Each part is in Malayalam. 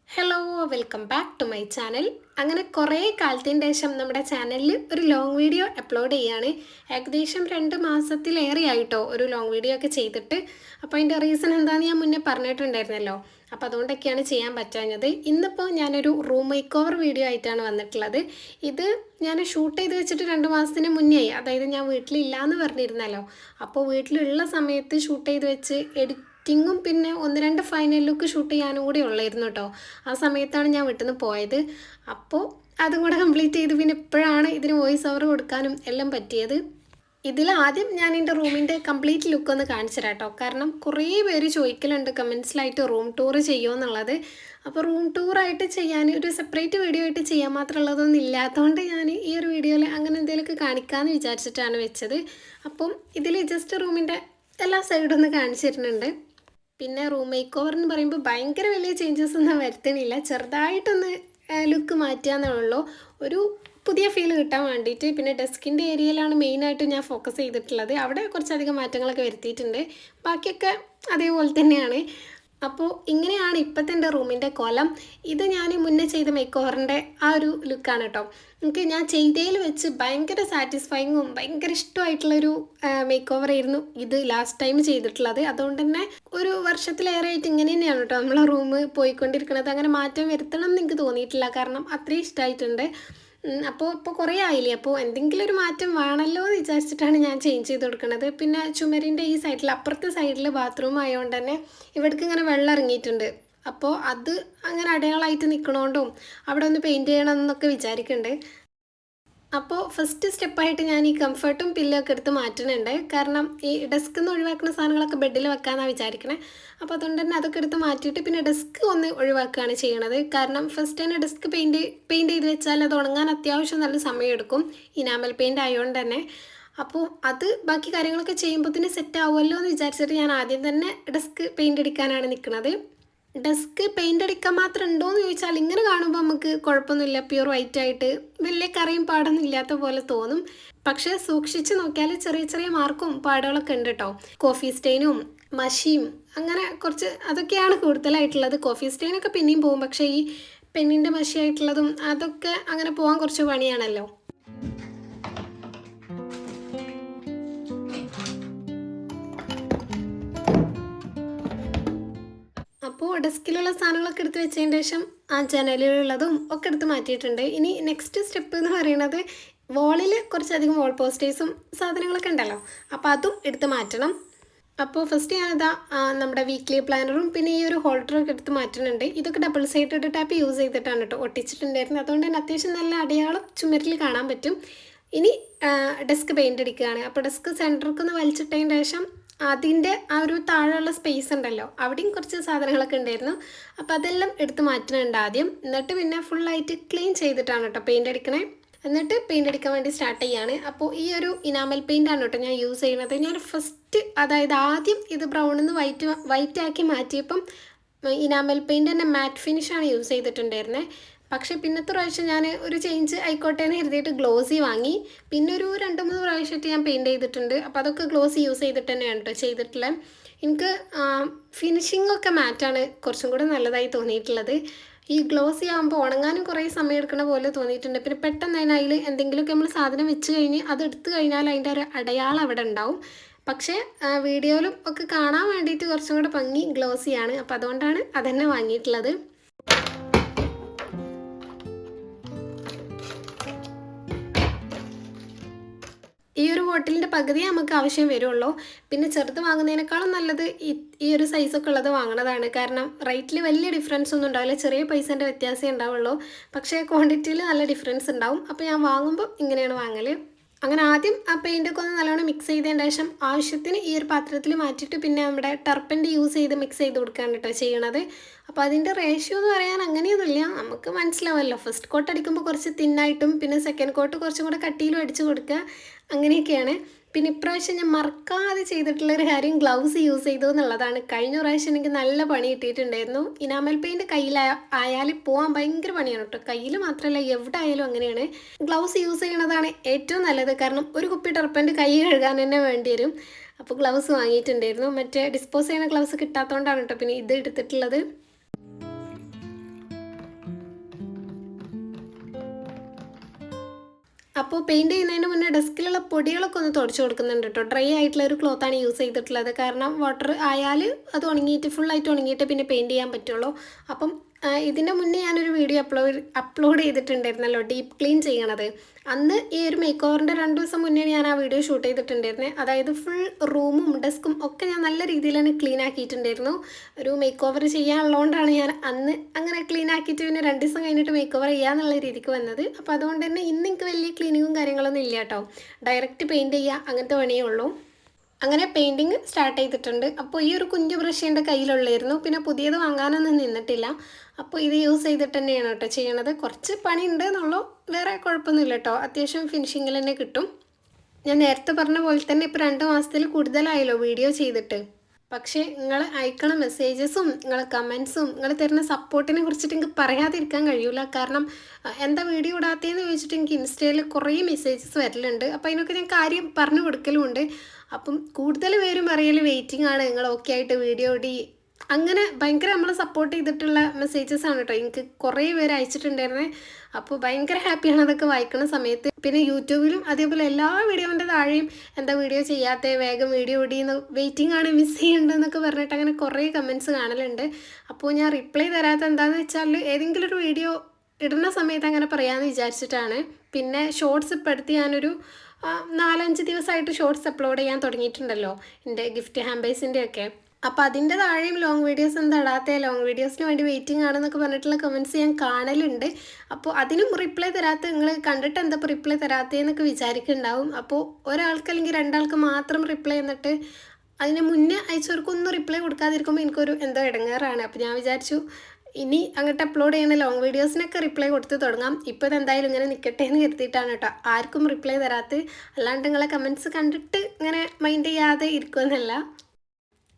Hello welcome back to my channel. അങ്ങനെ കുറേ കാലത്തിൻ്റെ ശേഷം നമ്മുടെ ചാനലിൽ ഒരു ലോങ് വീഡിയോ അപ്ലോഡ് ചെയ്യാണ്. ഏകദേശം 2 മാസത്തിലേറെ ആയിട്ടോ ഒരു ലോങ് വീഡിയോ ഒക്കെ ചെയ്തിട്ട്. അപ്പോൾ അതിൻ്റെ റീസൺ എന്താണെന്ന് ഞാൻ മുന്നേ പറഞ്ഞിട്ടുണ്ടായിരുന്നല്ലോ. അപ്പോൾ അതുകൊണ്ടൊക്കെയാണ് ചെയ്യാൻ പറ്റാഞ്ഞത്. ഇന്നിപ്പോൾ ഞാനൊരു റൂം മേക്ക് ഓവർ വീഡിയോ ആയിട്ടാണ് വന്നിട്ടുള്ളത്. ഇത് ഞാൻ ഷൂട്ട് ചെയ്ത് വെച്ചിട്ട് 2 മാസത്തിന് മുന്നേ ആയി. അതായത് ഞാൻ വീട്ടിലില്ലാന്ന് പറഞ്ഞിരുന്നല്ലോ. അപ്പോൾ വീട്ടിലുള്ള സമയത്ത് ഷൂട്ട് ചെയ്ത് വെച്ച് എഡിറ്റിങ്ങും പിന്നെ 1-2 ഫൈനൽ ലുക്ക് ഷൂട്ട് ചെയ്യാനും കൂടി ഉള്ളായിരുന്നു കേട്ടോ. ആ സമയത്താണ് ഞാൻ വീട്ടിൽ നിന്ന് പോയത്. അപ്പോൾ അതും കൂടെ കംപ്ലീറ്റ് ചെയ്ത് പിന്നെ ഇപ്പോഴാണ് ഇതിന് വോയിസ് ഓവർ കൊടുക്കാനും എല്ലാം പറ്റിയത്. ഇതിലാദ്യം ഞാൻ എൻ്റെ റൂമിൻ്റെ കംപ്ലീറ്റ് ലുക്ക് ഒന്ന് കാണിച്ചു തരാം കേട്ടോ. കാരണം കുറേ പേര് ചോദിക്കലുണ്ട് കമൻസിലായിട്ട് റൂം ടൂർ ചെയ്യുമോ എന്നുള്ളത്. അപ്പോൾ റൂം ടൂറായിട്ട് ചെയ്യാൻ ഒരു സെപ്പറേറ്റ് വീഡിയോ ആയിട്ട് ചെയ്യാൻ മാത്രമുള്ളതൊന്നും ഇല്ലാത്തതുകൊണ്ട് ഞാൻ ഈ ഒരു വീഡിയോയിൽ അങ്ങനെ എന്തെങ്കിലുമൊക്കെ കാണിക്കാമെന്ന് വിചാരിച്ചിട്ടാണ് വെച്ചത്. അപ്പം ഇതിൽ ജസ്റ്റ് റൂമിൻ്റെ എല്ലാ സൈഡും ഒന്ന് കാണിച്ചിരുന്നുണ്ട്. പിന്നെ റൂം മേക്ക് ഓവർ എന്ന് പറയുമ്പോൾ ഭയങ്കര വലിയ ചേഞ്ചസ് ഒന്നും വരുത്തണില്ല, ചെറുതായിട്ടൊന്ന് ലുക്ക് മാറ്റുകയെന്നേ ഉള്ളൂ, ഒരു പുതിയ ഫീൽ കിട്ടാൻ വേണ്ടിയിട്ട്. പിന്നെ ഡെസ്കിൻ്റെ ഏരിയയിലാണ് മെയിനായിട്ട് ഞാൻ ഫോക്കസ് ചെയ്തിട്ടുള്ളത്. അവിടെ കുറച്ചധികം മാറ്റങ്ങളൊക്കെ വരുത്തിയിട്ടുണ്ട്, ബാക്കിയൊക്കെ അതേപോലെ തന്നെയാണ്. അപ്പോൾ ഇങ്ങനെയാണ് ഇപ്പോഴത്തെ എൻ്റെ റൂമിൻ്റെ കോലം. ഇത് ഞാൻ മുന്നേ ചെയ്ത മേക്ക് ഓവറിൻ്റെ ആ ഒരു ലുക്കാണ് കേട്ടോ. എനിക്ക് ഞാൻ ചെയ്തതിൽ വെച്ച് ഭയങ്കര സാറ്റിസ്ഫൈങ്ങും ഭയങ്കര ഇഷ്ടമായിട്ടുള്ളൊരു മേക്ക് ഓവർ ആയിരുന്നു ഇത് ലാസ്റ്റ് ടൈം ചെയ്തിട്ടുള്ളത്. അതുകൊണ്ട് തന്നെ ഒരു വർഷത്തിലേറെ ആയിട്ട് ഇങ്ങനെ തന്നെയാണ് കേട്ടോ നമ്മളെ റൂം പോയിക്കൊണ്ടിരിക്കുന്നത്. അങ്ങനെ മാറ്റം വരുത്തണം എന്ന് എനിക്ക് തോന്നിയിട്ടില്ല, കാരണം അത്രയും ഇഷ്ടമായിട്ടുണ്ട്. അപ്പോൾ കുറേ ആയില്ലേ, അപ്പോൾ എന്തെങ്കിലും ഒരു മാറ്റം വേണമല്ലോ എന്ന് വിചാരിച്ചിട്ടാണ് ഞാൻ ചേഞ്ച് ചെയ്ത് കൊടുക്കുന്നത്. പിന്നെ ചുമരിൻ്റെ ഈ സൈഡിൽ അപ്പുറത്തെ സൈഡിൽ ബാത്റൂം ആയതുകൊണ്ട് തന്നെ ഇവിടേക്ക് ഇങ്ങനെ വെള്ളം ഇറങ്ങിയിട്ടുണ്ട്. അപ്പോൾ അത് അങ്ങനെ അടയാളമായിട്ട് നിൽക്കണോണ്ടും അവിടെ ഒന്ന് പെയിൻറ്റ് ചെയ്യണം എന്നൊക്കെ വിചാരിക്കുന്നുണ്ട്. അപ്പോൾ ഫസ്റ്റ് സ്റ്റെപ്പായിട്ട് ഞാൻ ഈ കംഫർട്ടും പില്ലൊക്കെ എടുത്ത് മാറ്റുന്നുണ്ട്. കാരണം ഈ ഡെസ്കിൽ നിന്ന് ഒഴിവാക്കുന്ന സാധനങ്ങളൊക്കെ ബെഡിൽ വെക്കാമെന്നാണ് വിചാരിക്കണേ. അപ്പോൾ അതുകൊണ്ട് തന്നെ അതൊക്കെ എടുത്ത് മാറ്റിയിട്ട് പിന്നെ ഡെസ്ക് ഒന്ന് ഒഴിവാക്കുകയാണ് ചെയ്യണത്. കാരണം ഫസ്റ്റ് തന്നെ ഡെസ്ക് പെയിൻറ്റ് ചെയ്ത് വെച്ചാൽ അത് ഉണങ്ങാൻ അത്യാവശ്യം നല്ല സമയമെടുക്കും, ഇനാമൽ പെയിൻറ്റ് ആയതുകൊണ്ട് തന്നെ. അപ്പോൾ അത് ബാക്കി കാര്യങ്ങളൊക്കെ ചെയ്യുമ്പോഴത്തേന് സെറ്റ് ആവുമല്ലോ എന്ന് വിചാരിച്ചിട്ട് ഞാൻ ആദ്യം തന്നെ ഡെസ്ക് പെയിൻറ്റ് അടിക്കാനാണ് നിൽക്കുന്നത്. ഡെസ്ക് പെയിൻ്റ് അടിക്കാൻ മാത്രം ഉണ്ടോയെന്ന് ചോദിച്ചാൽ ഇങ്ങനെ കാണുമ്പോൾ നമുക്ക് കുഴപ്പമൊന്നുമില്ല, പ്യൂർ വൈറ്റ് ആയിട്ട് വലിയ കറിയും പാടൊന്നും ഇല്ലാത്ത പോലെ തോന്നും. പക്ഷേ സൂക്ഷിച്ച് നോക്കിയാൽ ചെറിയ ചെറിയ മാർക്കും പാടുകളൊക്കെ ഉണ്ട് കേട്ടോ. കോഫി സ്റ്റെയിനും മഷിയും അങ്ങനെ കുറച്ച് അതൊക്കെയാണ് കൂടുതലായിട്ടുള്ളത്. കോഫി സ്റ്റെയിനൊക്കെ പിന്നെയും പോകും, പക്ഷേ ഈ പെണ്ണിൻ്റെ മഷിയായിട്ടുള്ളതും അതൊക്കെ അങ്ങനെ പോകാൻ കുറച്ച് പണിയാണല്ലോ. അപ്പോൾ ഡെസ്കിലുള്ള സാധനങ്ങളൊക്കെ എടുത്ത് വെച്ചതിന് ശേഷം ആ ജനലിലുള്ളതും ഒക്കെ എടുത്ത് മാറ്റിയിട്ടുണ്ട്. ഇനി നെക്സ്റ്റ് സ്റ്റെപ്പ് എന്ന് പറയുന്നത് വോളിൽ കുറച്ചധികം വോൾ പോസ്റ്റേഴ്സും സാധനങ്ങളൊക്കെ ഉണ്ടല്ലോ, അപ്പോൾ അതും എടുത്ത് മാറ്റണം. അപ്പോൾ ഫസ്റ്റ് ഞാനിതാ നമ്മുടെ വീക്ക്ലി പ്ലാനറും പിന്നെ ഈ ഒരു ഹോൾഡറൊക്കെ എടുത്ത് മാറ്റുന്നുണ്ട്. ഇതൊക്കെ ഡബിൾ സൈഡഡ് ടാപ്പ് യൂസ് ചെയ്തിട്ടാണ് കേട്ടോ ഒട്ടിച്ചിട്ടുണ്ടായിരുന്നത്. അതുകൊണ്ട് തന്നെ അത്യാവശ്യം നല്ല അടയാളം ചുമരിൽ കാണാൻ പറ്റും. ഇനി ഡെസ്ക് പെയിൻ്റ് അടിക്കുകയാണ്. അപ്പോൾ ഡെസ്ക് സെൻറ്റർക്ക് ഒന്ന് വലിച്ചിട്ടതിന് ശേഷം അതിൻ്റെ ആ ഒരു താഴെയുള്ള സ്പേസ് ഉണ്ടല്ലോ, അവിടെയും കുറച്ച് സാധനങ്ങളൊക്കെ ഉണ്ടായിരുന്നു. അപ്പോൾ അതെല്ലാം എടുത്ത് മാറ്റുന്നുണ്ട് ആദ്യം. എന്നിട്ട് പിന്നെ ഫുള്ളായിട്ട് ക്ലീൻ ചെയ്തിട്ടാണ് കേട്ടോ പെയിൻ്റ് അടിക്കണേ. എന്നിട്ട് പെയിൻ്റ് അടിക്കാൻ വേണ്ടി സ്റ്റാർട്ട് ചെയ്യാണ്. അപ്പോൾ ഈ ഒരു ഇനാമൽ പെയിൻ്റാണ് കേട്ടോ ഞാൻ യൂസ് ചെയ്യുന്നത്. ഞാൻ ഫസ്റ്റ് അതായത് ആദ്യം ഇത് ബ്രൗണിൽ നിന്ന് വൈറ്റ് ആക്കി മാറ്റിയപ്പം ഇനാമൽ പെയിൻ്റ് തന്നെ മാറ്റ് ഫിനിഷാണ് യൂസ് ചെയ്തിട്ടുണ്ടായിരുന്നത്. പക്ഷേ പിന്നത്തെ പ്രാവശ്യം ഞാൻ ഒരു ചേഞ്ച് ആയിക്കോട്ടെ എന്ന് കരുതിയിട്ട് ഗ്ലോസി വാങ്ങി. പിന്നെ ഒരു 2-3 പ്രാവശ്യമായിട്ട് ഞാൻ പെയിൻറ്റ് ചെയ്തിട്ടുണ്ട്. അപ്പോൾ അതൊക്കെ ഗ്ലോസി യൂസ് ചെയ്തിട്ട് തന്നെയാണ് കേട്ടോ ചെയ്തിട്ടുള്ളത്. എനിക്ക് ഫിനിഷിങ്ങൊക്കെ മാറ്റാണ് കുറച്ചും കൂടെ നല്ലതായി തോന്നിയിട്ടുള്ളത്. ഈ ഗ്ലോസി ആകുമ്പോൾ ഉണങ്ങാനും കുറേ സമയം എടുക്കണ പോലെ തോന്നിയിട്ടുണ്ട്. പിന്നെ പെട്ടെന്ന് അതിൽ എന്തെങ്കിലുമൊക്കെ നമ്മൾ സാധനം വെച്ച് കഴിഞ്ഞ് അത് എടുത്തു കഴിഞ്ഞാൽ അതിൻ്റെ ഒരു അടയാളം അവിടെ ഉണ്ടാവും. പക്ഷേ വീഡിയോയിലും ഒക്കെ കാണാൻ വേണ്ടിയിട്ട് കുറച്ചും കൂടെ ഭംഗി ഗ്ലോസിയാണ്. അപ്പോൾ അതുകൊണ്ടാണ് അതന്നെ വാങ്ങിയിട്ടുള്ളത്. ഈ ഒരു ബോട്ടിലിൻ്റെ പകുതി നമുക്ക് ആവശ്യം വരുള്ളൂ. പിന്നെ ചെറുത് വാങ്ങുന്നതിനേക്കാളും നല്ലത് ഈ ഒരു സൈസൊക്കെ ഉള്ളത് വാങ്ങണതാണ്. കാരണം റേറ്റിൽ വലിയ ഡിഫറൻസ് ഒന്നും ഉണ്ടാവില്ല, ചെറിയ പൈസേൻ്റെ വ്യത്യാസമേ ഉണ്ടാവുള്ളൂ. പക്ഷേ ക്വാണ്ടിറ്റിയിൽ നല്ല ഡിഫറൻസ് ഉണ്ടാവും. അപ്പോൾ ഞാൻ വാങ്ങുമ്പോൾ ഇങ്ങനെയാണ് വാങ്ങൽ. അങ്ങനെ ആദ്യം ആ പെയിൻ്റൊക്കെ ഒന്ന് നല്ലോണം മിക്സ് ചെയ്തതിന് ശേഷം ആവശ്യത്തിന് ഈ ഒരു പാത്രത്തിൽ മാറ്റിയിട്ട് പിന്നെ നമ്മുടെ ടർപ്പൻ്റ് യൂസ് ചെയ്ത് മിക്സ് ചെയ്ത് കൊടുക്കുകയാണ് കേട്ടോ ചെയ്യണത്. അപ്പോൾ അതിൻ്റെ റേഷ്യോ എന്ന് പറയാൻ അങ്ങനെയൊന്നുമില്ല, നമുക്ക് മനസ്സിലാവുമല്ലോ. ഫസ്റ്റ് കോട്ട് അടിക്കുമ്പോൾ കുറച്ച് തിന്നായിട്ടും പിന്നെ സെക്കൻഡ് കോട്ട് കുറച്ചും കൂടെ കട്ടിയിലും അടിച്ച് കൊടുക്കുക, അങ്ങനെയൊക്കെയാണ്. പിന്നെ ഇപ്രാവശ്യം ഞാൻ മറക്കാതെ ചെയ്തിട്ടുള്ളൊരു കാര്യം ഗ്ലൗസ് യൂസ് ചെയ്തു എന്നുള്ളതാണ്. കഴിഞ്ഞ പ്രാവശ്യം എനിക്ക് നല്ല പണി കിട്ടിയിട്ടുണ്ടായിരുന്നു. ഇനാമൽ പെയിൻറ്റ് കയ്യിലായാൽ പോകാൻ ഭയങ്കര പണിയാണ് കേട്ടോ. കയ്യിൽ മാത്രമല്ല എവിടെ ആയാലും അങ്ങനെയാണ്. ഗ്ലൗസ് യൂസ് ചെയ്യണതാണ് ഏറ്റവും നല്ലത്. കാരണം ഒരു കുപ്പി ടർപ്പൻ്റ് കൈ കഴുകാൻ തന്നെ വേണ്ടി വരും. അപ്പോൾ ഗ്ലൗസ് വാങ്ങിയിട്ടുണ്ടായിരുന്നു. മറ്റേ ഡിസ്പോസ് ചെയ്യുന്ന ഗ്ലൗസ് കിട്ടാത്തതുകൊണ്ടാണ് കേട്ടോ പിന്നെ ഇത് എടുത്തിട്ടുള്ളത്. അപ്പോൾ പെയിൻറ് ചെയ്യുന്നതിന് മുന്നേ ഡെസ്കിലുള്ള പൊടികളൊക്കെ ഒന്ന് തുടച്ച് കൊടുക്കുന്നുണ്ട് കേട്ടോ. ഡ്രൈ ആയിട്ടുള്ള ഒരു ക്ലോത്താണ് യൂസ് ചെയ്തിട്ടുള്ളത്. കാരണം വാട്ടർ ആയാൽ അത് ഉണങ്ങിയിട്ട് ഫുള്ളായിട്ട് ഉണങ്ങിയിട്ട് പിന്നെ പെയിൻറ് ചെയ്യാൻ പറ്റുള്ളൂ. അപ്പം ഇതിൻ്റെ മുന്നേ ഞാനൊരു വീഡിയോ അപ്ലോഡ് ചെയ്തിട്ടുണ്ടായിരുന്നല്ലോ, ഡീപ്പ് ക്ലീൻ ചെയ്യണത്. അന്ന് ഈ ഒരു മേക്ക് ഓവറിൻ്റെ 2 ദിവസം മുന്നേ ഞാൻ ആ വീഡിയോ ഷൂട്ട് ചെയ്തിട്ടുണ്ടായിരുന്നത്. അതായത് ഫുൾ റൂമും ഡെസ്കും ഒക്കെ ഞാൻ നല്ല രീതിയിൽ തന്നെ ക്ലീൻ ആക്കിയിട്ടുണ്ടായിരുന്നു. ഒരു മേക്ക് ഓവർ ചെയ്യാനുള്ളതുകൊണ്ടാണ് ഞാൻ അന്ന് അങ്ങനെ ക്ലീൻ ആക്കിയിട്ട് പിന്നെ 2 ദിവസം കഴിഞ്ഞിട്ട് മേക്ക് ഓവർ ചെയ്യാന്നുള്ള രീതിക്ക് വന്നത്. അപ്പോൾ അതുകൊണ്ട് തന്നെ ഇന്ന് എനിക്ക് വലിയ ക്ലീനിങ്ങും കാര്യങ്ങളൊന്നും ഇല്ല കേട്ടോ. ഡയറക്റ്റ് പെയിൻറ് ചെയ്യുക അങ്ങനത്തെ പണിയേ ഉള്ളൂ. അങ്ങനെ പെയിൻറ്റിങ് സ്റ്റാർട്ട് ചെയ്തിട്ടുണ്ട്. അപ്പോൾ ഈ ഒരു കുഞ്ഞു ബ്രഷ് എൻ്റെ കയ്യിലുള്ളായിരുന്നു. പിന്നെ പുതിയത് വാങ്ങാനൊന്നും നിന്നിട്ടില്ല. അപ്പോൾ ഇത് യൂസ് ചെയ്തിട്ട് തന്നെയാണ് കേട്ടോ ചെയ്യണത്. കുറച്ച് പണിയുണ്ട് എന്നുള്ളൂ, വേറെ കുഴപ്പമൊന്നുമില്ല കേട്ടോ. അത്യാവശ്യം ഫിനിഷിങ്ങിൽ തന്നെ കിട്ടും. ഞാൻ നേരത്തെ പറഞ്ഞ പോലെ തന്നെ ഇപ്പോൾ 2 മാസത്തിൽ കൂടുതലായല്ലോ വീഡിയോ ചെയ്തിട്ട്. പക്ഷേ നിങ്ങൾ അയക്കണ മെസ്സേജസും നിങ്ങളെ കമൻസും നിങ്ങൾ തരുന്ന സപ്പോർട്ടിനെ കുറിച്ചിട്ട് എനിക്ക് പറയാതിരിക്കാൻ കഴിയില്ല. കാരണം എന്താ വീഡിയോ ഇടാത്തതെന്ന് ചോദിച്ചിട്ട് എനിക്ക് ഇൻസ്റ്റയിൽ കുറേ മെസ്സേജസ് വരലുണ്ട്. അപ്പോൾ അതിനൊക്കെ ഞാൻ കാര്യം പറഞ്ഞു കൊടുക്കലുമുണ്ട്. അപ്പം കൂടുതൽ പേരും പറയൽ വെയിറ്റിംഗ് ആണ്, നിങ്ങൾ ഓക്കെ ആയിട്ട് വീഡിയോ ഇടി, അങ്ങനെ ഭയങ്കര നമ്മളെ സപ്പോർട്ട് ചെയ്തിട്ടുള്ള മെസ്സേജസ് ആണ് കേട്ടോ. എനിക്ക് കുറേ പേര് അയച്ചിട്ടുണ്ടായിരുന്നേ. അപ്പോൾ ഭയങ്കര ഹാപ്പിയാണ് അതൊക്കെ വായിക്കുന്ന സമയത്ത്. പിന്നെ യൂട്യൂബിലും അതേപോലെ എല്ലാ വീഡിയോൻ്റെ താഴെയും എന്താ വീഡിയോ ചെയ്യാത്ത, വേഗം വീഡിയോ ഇടിയെന്ന്, വെയിറ്റിംഗ് ആണ്, മിസ് ചെയ്യുന്നുണ്ടെന്നൊക്കെ പറഞ്ഞിട്ട് അങ്ങനെ കുറേ കമൻറ്റ്സ് കാണലുണ്ട്. അപ്പോൾ ഞാൻ റിപ്ലൈ തരാത്ത എന്താണെന്ന് വെച്ചാൽ ഏതെങ്കിലും ഒരു വീഡിയോ ഇടുന്ന സമയത്ത് അങ്ങനെ പറയാമെന്ന് വിചാരിച്ചിട്ടാണ്. പിന്നെ ഷോർട്സ് ഇപ്പോൾ അടുത്ത് ഞാനൊരു 4-5 ദിവസമായിട്ട് ഷോർട്സ് അപ്ലോഡ് ചെയ്യാൻ തുടങ്ങിയിട്ടുണ്ടല്ലോ, എൻ്റെ ഗിഫ്റ്റ് ഹാമ്പേഴ്സിൻ്റെ ഒക്കെ. അപ്പോൾ അതിൻ്റെ താഴെയും ലോങ് വീഡിയോസ് എന്താ ഇടാത്ത, ലോങ് വീഡിയോസിന് വേണ്ടി വെയിറ്റിംഗ് ആണെന്നൊക്കെ പറഞ്ഞിട്ടുള്ള കമൻറ്റ്സ് ഞാൻ കാണലുണ്ട്. അപ്പോൾ അതിനും റിപ്ലൈ തരാത്ത, നിങ്ങൾ കണ്ടിട്ട് എന്താ ഇപ്പോൾ റിപ്ലൈ തരാത്തതെന്നൊക്കെ വിചാരിക്കുന്നുണ്ടാവും. അപ്പോൾ ഒരാൾക്ക് അല്ലെങ്കിൽ 2 ആൾക്ക് മാത്രം റിപ്ലൈ എന്നിട്ട് അതിന് മുന്നേ അയച്ചവർക്കൊന്നും റിപ്ലൈ കൊടുക്കാതിരിക്കുമ്പോൾ എനിക്കൊരു എന്തോ ഇടങ്ങേറാണ്. അപ്പോൾ ഞാൻ വിചാരിച്ചു ഇനി അങ്ങോട്ട് അപ്ലോഡ് ചെയ്യുന്ന ലോങ് വീഡിയോസിനൊക്കെ റിപ്ലൈ കൊടുത്ത് തുടങ്ങാം. ഇപ്പോൾ ഇതെന്തായാലും ഇങ്ങനെ നിൽക്കട്ടെ എന്ന് കരുതിയിട്ടാണ് കേട്ടോ ആർക്കും റിപ്ലൈ തരാത്ത. അല്ലാണ്ട് നിങ്ങളെ കമൻറ്റ്സ് കണ്ടിട്ട് ഇങ്ങനെ മൈൻഡ് ചെയ്യാതെ ഇരിക്കുമെന്നല്ല.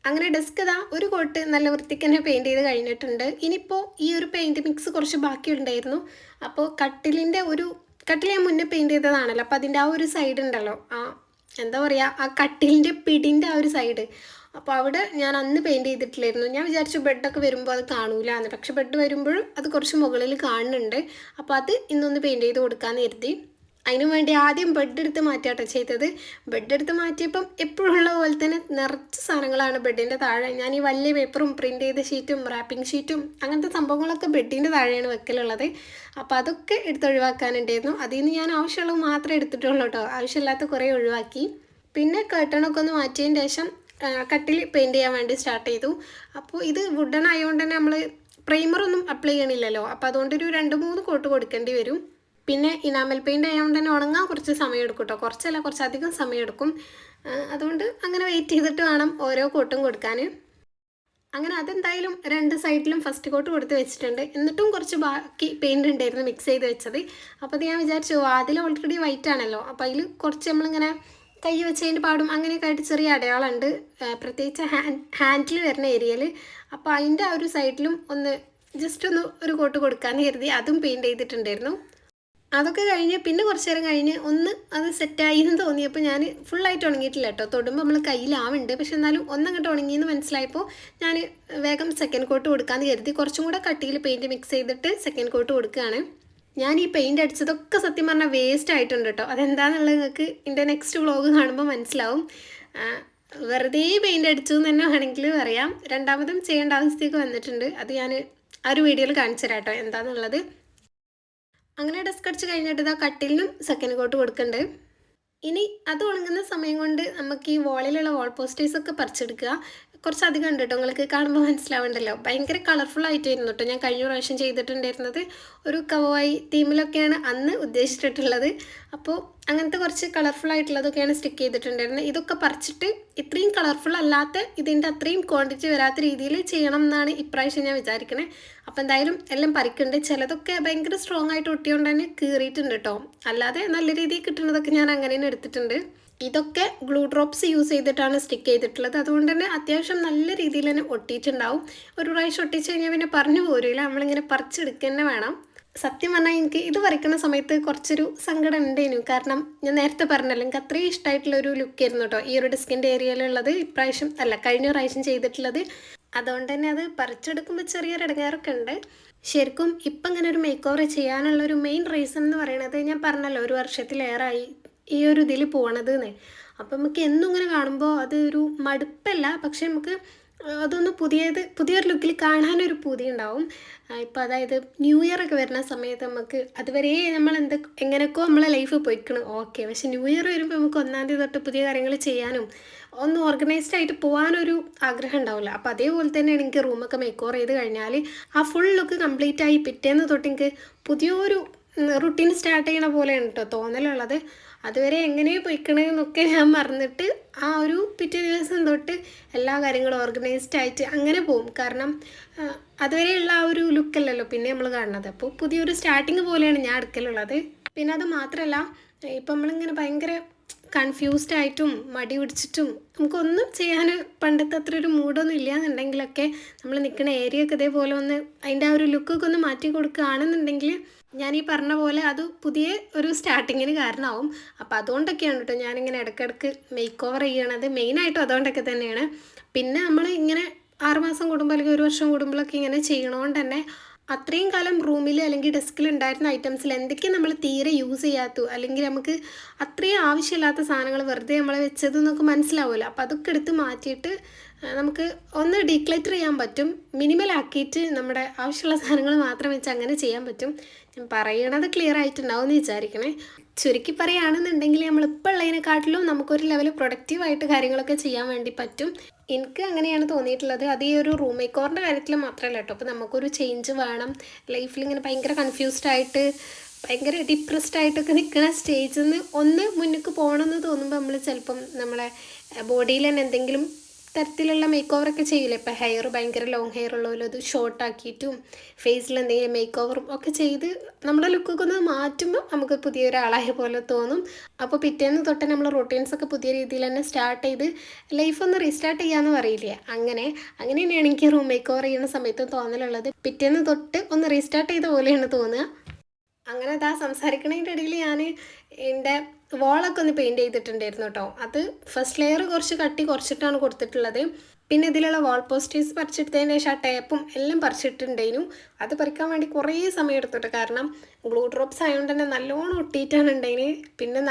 അങ്ങനെ ഡെസ്ക് ഇതാ ഒരു കോട്ട് നല്ല വൃത്തിക്ക് തന്നെ പെയിൻറ്റ് ചെയ്ത് കഴിഞ്ഞിട്ടുണ്ട്. ഇനിയിപ്പോൾ ഈ ഒരു പെയിൻറ്റ് മിക്സ് കുറച്ച് ബാക്കിയുണ്ടായിരുന്നു. അപ്പോൾ കട്ടിൽ ഞാൻ മുന്നേ പെയിൻറ്റ് ചെയ്തതാണല്ലോ, അപ്പോൾ അതിൻ്റെ ആ ഒരു സൈഡ് ഉണ്ടല്ലോ, എന്താ പറയുക, ആ കട്ടിലിൻ്റെ പിടിൻ്റെ ആ ഒരു സൈഡ്, അപ്പോൾ അവിടെ ഞാൻ അന്ന് പെയിൻറ്റ് ചെയ്തിട്ടില്ലായിരുന്നു. ഞാൻ വിചാരിച്ചു ബെഡൊക്കെ വരുമ്പോൾ അത് കാണൂല എന്ന്. പക്ഷെ ബെഡ് വരുമ്പോഴും അത് കുറച്ച് മുകളിൽ കാണുന്നുണ്ട്. അപ്പോൾ അത് ഇന്നൊന്ന് പെയിൻറ്റ് ചെയ്ത് കൊടുക്കാമെന്ന് കരുതി. അതിനു വേണ്ടി ആദ്യം ബെഡ് എടുത്ത് മാറ്റിയാട്ടോ ചെയ്തത്. ബെഡ് എടുത്ത് മാറ്റിയപ്പം എപ്പോഴുള്ള പോലെ തന്നെ നിറച്ച് സാധനങ്ങളാണ് ബെഡിൻ്റെ താഴെ. ഞാൻ ഈ വലിയ പേപ്പറും പ്രിൻ്റ് ചെയ്ത ഷീറ്റും റാപ്പിംഗ് ഷീറ്റും അങ്ങനത്തെ സംഭവങ്ങളൊക്കെ ബെഡിൻ്റെ താഴെയാണ് വെക്കലുള്ളത്. അപ്പോൾ അതൊക്കെ എടുത്തൊഴിവാക്കാനുണ്ടായിരുന്നു. അതിൽ നിന്ന് ഞാൻ ആവശ്യമുള്ളത് മാത്രമേ എടുത്തിട്ടുള്ളൂ കേട്ടോ. ആവശ്യമില്ലാത്ത കുറേ ഒഴിവാക്കി. പിന്നെ കർട്ടണൊക്കെ ഒന്ന് മാറ്റിയതിന് ശേഷം കട്ടിൽ പെയിൻറ്റ് ചെയ്യാൻ വേണ്ടി സ്റ്റാർട്ട് ചെയ്തു. അപ്പോൾ ഇത് വുഡൻ ആയതുകൊണ്ട് തന്നെ നമ്മൾ പ്രൈമറൊന്നും അപ്ലൈ ചെയ്യണില്ലല്ലോ. അപ്പോൾ അതുകൊണ്ടൊരു 2-3 കോട്ട് കൊടുക്കേണ്ടി വരും. പിന്നെ ഇനാമൽ പെയിൻ്റ് ആയതുകൊണ്ട് തന്നെ ഉണങ്ങാൻ കുറച്ച് സമയം എടുക്കും കേട്ടോ. കുറച്ചധികം സമയം എടുക്കും. അതുകൊണ്ട് അങ്ങനെ വെയിറ്റ് ചെയ്തിട്ട് വേണം ഓരോ കോട്ടും കൊടുക്കാൻ. അങ്ങനെ അതെന്തായാലും 2 സൈഡിലും ഫസ്റ്റ് കോട്ട് കൊടുത്ത് വെച്ചിട്ടുണ്ട്. എന്നിട്ടും കുറച്ച് ബാക്കി പെയിൻറ് ഉണ്ടായിരുന്നു മിക്സ് ചെയ്ത് വെച്ചത്. അപ്പോൾ അത് ഞാൻ വിചാരിച്ചു അതിൽ ഓൾറെഡി വൈറ്റ് ആണല്ലോ, അപ്പോൾ അതിൽ കുറച്ച് നമ്മളിങ്ങനെ കൈ വെച്ചതിൻ്റെ പാടും അങ്ങനെയൊക്കെ ആയിട്ട് ചെറിയ അടയാളമുണ്ട്, പ്രത്യേകിച്ച് ഹാൻഡിൽ വരുന്ന ഏരിയയിൽ. അപ്പോൾ അതിൻ്റെ ആ ഒരു സൈഡിലും ഒന്ന് ജസ്റ്റ് ഒരു കോട്ട് കൊടുക്കാമെന്ന് കരുതി അതും പെയിൻറ്റ് ചെയ്തിട്ടുണ്ടായിരുന്നു. അതൊക്കെ കഴിഞ്ഞ് പിന്നെ കുറച്ച് നേരം കഴിഞ്ഞ് ഒന്ന് അത് സെറ്റായി എന്ന് തോന്നിയപ്പോൾ ഞാൻ ഫുള്ളായിട്ട് ഉണങ്ങിയിട്ടില്ല കേട്ടോ. തൊടുമ്പോൾ നമ്മൾ കയ്യിലാവുന്നുണ്ട്, പക്ഷെ എന്നാലും ഒന്നങ്ങോട്ട് ഉണങ്ങിയെന്ന് മനസ്സിലായപ്പോൾ ഞാൻ വേഗം സെക്കൻഡ് കോട്ട് കൊടുക്കാമെന്ന് കരുതി. കുറച്ചും കൂടെ കട്ടിയിൽ പെയിൻറ്റ് മിക്സ് ചെയ്തിട്ട് സെക്കൻഡ് കോട്ട് കൊടുക്കുകയാണ്. ഞാൻ ഈ പെയിൻറ്റ് അടിച്ചതൊക്കെ സത്യം പറഞ്ഞാൽ വേസ്റ്റ് ആയിട്ടുണ്ട് കേട്ടോ. അതെന്താണെന്നുള്ളത് നിങ്ങൾക്ക് എൻ്റെ നെക്സ്റ്റ് വ്ളോഗ് കാണുമ്പോൾ മനസ്സിലാവും. വെറുതെ പെയിൻറ്റ് അടിച്ചു എന്ന് തന്നെ വേണമെങ്കിൽ പറയാം. രണ്ടാമതും ചെയ്യേണ്ട അവസ്ഥയൊക്കെ വന്നിട്ടുണ്ട്. അത് ഞാൻ ആ ഒരു വീഡിയോയിൽ കാണിച്ചു തരാം കേട്ടോ എന്താണെന്നുള്ളത്. അങ്ങനെ ഡെസ്ക് അടിച്ച് കഴിഞ്ഞിട്ട് ഇതാ കട്ടിലിനും സെക്കൻഡ് കോട്ട് കൊടുക്കുന്നുണ്ട്. ഇനി അത് ഉണങ്ങുന്ന സമയം കൊണ്ട് നമുക്ക് ഈ വാളിലുള്ള വാൾ പോസ്റ്റേഴ്സൊക്കെ പറിച്ചെടുക്കുക. കുറച്ചധികം ഉണ്ട് കേട്ടോ, നിങ്ങൾക്ക് കാണുമ്പോൾ മനസ്സിലാവുണ്ടല്ലോ. ഭയങ്കര കളർഫുൾ ആയിട്ടായിരുന്നു കേട്ടോ ഞാൻ കഴിഞ്ഞ പ്രാവശ്യം ചെയ്തിട്ടുണ്ടായിരുന്നത്. ഒരു കവായി തീമിലൊക്കെയാണ് അന്ന് ഉദ്ദേശിച്ചിട്ടുള്ളത്. അപ്പോൾ അങ്ങനത്തെ കുറച്ച് കളർഫുൾ ആയിട്ടുള്ളതൊക്കെയാണ് സ്റ്റിക്ക് ചെയ്തിട്ടുണ്ടായിരുന്നത്. ഇതൊക്കെ പറിച്ചിട്ട് ഇത്രയും കളർഫുൾ അല്ലാത്ത ഇതിൻ്റെ അത്രയും ക്വാണ്ടിറ്റി വരാത്ത രീതിയിൽ ചെയ്യണം എന്നാണ് ഇപ്രാവശ്യം ഞാൻ വിചാരിക്കണേ. അപ്പോൾ എന്തായാലും എല്ലാം പറിക്കുന്നുണ്ട്. ചിലതൊക്കെ ഭയങ്കര സ്ട്രോങ് ആയിട്ട് ഒട്ടിയോണ്ട് തന്നെ കീറിയിട്ടുണ്ട് കേട്ടോ. അല്ലാതെ നല്ല രീതിയിൽ കിട്ടുന്നതൊക്കെ ഞാൻ അങ്ങനെ തന്നെ എടുത്തിട്ടുണ്ട്. ഇതൊക്കെ ഗ്ലൂ ഡ്രോപ്സ് യൂസ് ചെയ്തിട്ടാണ് സ്റ്റിക്ക് ചെയ്തിട്ടുള്ളത്. അതുകൊണ്ട് തന്നെ അത്യാവശ്യം നല്ല രീതിയിൽ തന്നെ ഒട്ടിയിട്ടുണ്ടാവും. ഒരു പ്രാവശ്യം ഒട്ടിച്ച് കഴിഞ്ഞാൽ പിന്നെ പറഞ്ഞു പോരില്ല, നമ്മളിങ്ങനെ പറിച്ചെടുക്കുക തന്നെ വേണം. സത്യം പറഞ്ഞാൽ എനിക്ക് ഇത് വരയ്ക്കുന്ന സമയത്ത് കുറച്ചൊരു സങ്കടം ഉണ്ടായിരുന്നു. കാരണം ഞാൻ നേരത്തെ പറഞ്ഞല്ലോ എനിക്ക് അത്രയും ഇഷ്ടമായിട്ടുള്ളൊരു ലുക്കായിരുന്നു കേട്ടോ ഈ ഒരു ഡെസ്കിൻ്റെ ഏരിയയിലുള്ളത്. കഴിഞ്ഞ പ്രാവശ്യം ചെയ്തിട്ടുള്ളത്. അതുകൊണ്ട് തന്നെ അത് പറിച്ചെടുക്കുമ്പോൾ ചെറിയൊരു ഇടങ്ങേറൊക്കെ ഉണ്ട്. ശരിക്കും ഇപ്പം ഇങ്ങനെ ഒരു മേക്ക് ഓവർ ചെയ്യാനുള്ളൊരു മെയിൻ റീസൺ എന്ന് പറയുന്നത് ഞാൻ പറഞ്ഞല്ലോ, ഒരു വർഷത്തിലേറായി ഈ ഒരു ഇതിൽ പോകണത് എന്ന്. അപ്പം നമുക്ക് എന്നും ഇങ്ങനെ കാണുമ്പോൾ അതൊരു മടുപ്പല്ല, പക്ഷെ നമുക്ക് അതൊന്ന് പുതിയൊരു ലുക്കിൽ കാണാനൊരു പൂതി ഉണ്ടാവും. ഇപ്പോൾ അതായത് ന്യൂ ഇയർ ഒക്കെ വരുന്ന സമയത്ത് നമുക്ക് അതുവരെ നമ്മൾ എങ്ങനെയൊക്കെയോ നമ്മളെ ലൈഫ് പോയിക്കണം, ഓക്കെ. പക്ഷെ ന്യൂ ഇയർ വരുമ്പോൾ നമുക്ക് 1-ാം തീയതി തൊട്ട് പുതിയ കാര്യങ്ങൾ ചെയ്യാനും ഒന്ന് ഓർഗനൈസ്ഡ് ആയിട്ട് പോകാനൊരു ആഗ്രഹം ഉണ്ടാവില്ല. അപ്പോൾ അതേപോലെ തന്നെയാണ് എനിക്ക് റൂമൊക്കെ മേക്ക് ഓവർ ചെയ്ത് കഴിഞ്ഞാൽ ആ ഫുൾ ലുക്ക് കംപ്ലീറ്റ് ആയി പിറ്റേന്ന് തൊട്ട് എനിക്ക് പുതിയൊരു റുട്ടീൻ സ്റ്റാർട്ട് ചെയ്യണ പോലെയാണ് കേട്ടോ തോന്നലുള്ളത്. അതുവരെ എങ്ങനെയോ പൊയ്ക്കണമെന്നൊക്കെ ഞാൻ മറന്നിട്ട് ആ ഒരു പിറ്റേ ദിവസം തൊട്ട് എല്ലാ കാര്യങ്ങളും ഓർഗനൈസ്ഡ് ആയിട്ട് അങ്ങനെ പോവും. കാരണം അതുവരെയുള്ള ആ ഒരു ലുക്കല്ലല്ലോ പിന്നെ നമ്മൾ കാണുന്നത്. അപ്പോൾ പുതിയൊരു സ്റ്റാർട്ടിങ് പോലെയാണ് ഞാൻ എടുക്കലുള്ളത്. പിന്നെ അത് മാത്രമല്ല, ഇപ്പം നമ്മളിങ്ങനെ ഭയങ്കര കൺഫ്യൂസ്ഡ് ആയിട്ടും മടി പിടിച്ചിട്ടും നമുക്കൊന്നും ചെയ്യാൻ പണ്ടത്തെ അത്ര ഒരു മൂഡൊന്നും ഇല്ല എന്നുണ്ടെങ്കിലൊക്കെ നമ്മൾ നിൽക്കുന്ന ഏരിയ ഒക്കെ ഇതേപോലെ ഒന്ന് അതിൻ്റെ ആ ഒരു ലുക്കൊക്കെ ഒന്ന് മാറ്റി കൊടുക്കുകയാണെന്നുണ്ടെങ്കിൽ ഞാൻ ഈ പറഞ്ഞ പോലെ അത് പുതിയ ഒരു സ്റ്റാർട്ടിങ്ങിന് കാരണമാവും. അപ്പോൾ അതുകൊണ്ടൊക്കെയാണ് കേട്ടോ ഞാനിങ്ങനെ ഇടയ്ക്കിടയ്ക്ക് മേക്ക് ഓവർ ചെയ്യണത്. മെയിനായിട്ടും അതുകൊണ്ടൊക്കെ തന്നെയാണ്. പിന്നെ നമ്മൾ ഇങ്ങനെ 6 മാസം കൂടുമ്പോൾ അല്ലെങ്കിൽ 1 വർഷം കൂടുമ്പോഴൊക്കെ ഇങ്ങനെ ചെയ്യണോണ്ട് തന്നെ അത്രയും കാലം റൂമിൽ അല്ലെങ്കിൽ ഡെസ്കിൽ ഉണ്ടായിരുന്ന ഐറ്റംസിൽ എന്തൊക്കെ നമ്മൾ തീരെ യൂസ് ചെയ്യാത്തു, അല്ലെങ്കിൽ നമുക്ക് അത്രയും ആവശ്യമില്ലാത്ത സാധനങ്ങൾ വെറുതെ നമ്മൾ വെച്ചതെന്നൊക്കെ മനസ്സിലാവുമല്ലോ. അപ്പോൾ അതൊക്കെ എടുത്ത് മാറ്റിയിട്ട് നമുക്ക് ഒന്ന് ഡീക്ലറ്റർ ചെയ്യാൻ പറ്റും. മിനിമലാക്കിയിട്ട് നമ്മുടെ ആവശ്യമുള്ള സാധനങ്ങൾ മാത്രം വെച്ച് അങ്ങനെ ചെയ്യാൻ പറ്റും. ഞാൻ പറയണത് ക്ലിയർ ആയിട്ടുണ്ടാവും എന്ന് വിചാരിക്കണേ. ചുരുക്കി പറയുകയാണെന്നുണ്ടെങ്കിൽ നമ്മളിപ്പോൾ ഉള്ളതിനെക്കാട്ടിലും നമുക്കൊരു ലെവൽ പ്രൊഡക്റ്റീവായിട്ട് കാര്യങ്ങളൊക്കെ ചെയ്യാൻ വേണ്ടി പറ്റും. എനിക്ക് അങ്ങനെയാണ് തോന്നിയിട്ടുള്ളത്. അത് ഈ ഒരു റൂം മേക്ക് ഓവറിൻ്റെ കാര്യത്തിൽ മാത്രമല്ല കേട്ടോ. അപ്പോൾ നമുക്കൊരു ചേഞ്ച് വേണം ലൈഫിൽ. ഇങ്ങനെ ഭയങ്കര കൺഫ്യൂസ്ഡ് ആയിട്ട് ഭയങ്കര ഡിപ്രസ്ഡ് ആയിട്ടൊക്കെ നിൽക്കുന്ന സ്റ്റേജിൽ നിന്ന് ഒന്ന് മുന്നിലേക്ക് പോകണമെന്ന് തോന്നുമ്പോൾ നമ്മൾ ചിലപ്പം നമ്മളെ ബോഡിയിൽ തന്നെ എന്തെങ്കിലും തരത്തിലുള്ള മേക്ക് ഓവറൊക്കെ ചെയ്യില്ലേ. ഇപ്പോൾ ഹെയർ ഭയങ്കര ലോങ് ഹെയർ ഉള്ളവരും അത് ഷോർട്ടാക്കിയിട്ടും ഫേസിൽ എന്തെങ്കിലും മേക്ക് ഓവറും ഒക്കെ ചെയ്ത് നമ്മുടെ ലുക്കൊക്കെ ഒന്ന് മാറ്റുമ്പോൾ നമുക്ക് പുതിയൊരാളായ പോലെ തോന്നും. അപ്പോൾ പിറ്റേന്ന് തൊട്ട് നമ്മൾ റൊട്ടീൻസൊക്കെ പുതിയ രീതിയിൽ തന്നെ സ്റ്റാർട്ട് ചെയ്ത് ലൈഫ് ഒന്ന് റീസ്റ്റാർട്ട് ചെയ്യാമെന്ന് പറയില്ലേ, അങ്ങനെ തന്നെയാണ് എനിക്ക് റൂം മേക്ക് ഓവർ ചെയ്യുന്ന സമയത്ത് തോന്നലുള്ളത്. പിറ്റേന്ന് തൊട്ട് ഒന്ന് റീസ്റ്റാർട്ട് ചെയ്ത പോലെയാണ് തോന്നുക. അങ്ങനെ അതാ സംസാരിക്കണതിൻ്റെ ഇടയിൽ ഞാൻ എൻ്റെ വോളൊക്കെ ഒന്ന് പെയിൻറ്റ് ചെയ്തിട്ടുണ്ടായിരുന്നു കേട്ടോ. അത് ഫസ്റ്റ് ലെയർ കുറച്ച് കട്ടി കുറച്ചിട്ടാണ് കൊടുത്തിട്ടുള്ളത്. പിന്നെ ഇതിലുള്ള വാൾ പോസ്റ്റേഴ്സ് പറിച്ചെടുത്തതിന് ശേഷം ആ ടേപ്പും എല്ലാം പറിച്ചിട്ടുണ്ടായിരുന്നു. അത് പറിക്കാൻ വേണ്ടി കുറേ സമയം എടുത്തിട്ട്, കാരണം ഗ്ലൂ ഡ്രോപ്സ് ആയതുകൊണ്ട് തന്നെ നല്ലോണം ഒട്ടിയിട്ടാണ് ഉണ്ടായിന്. പിന്നെ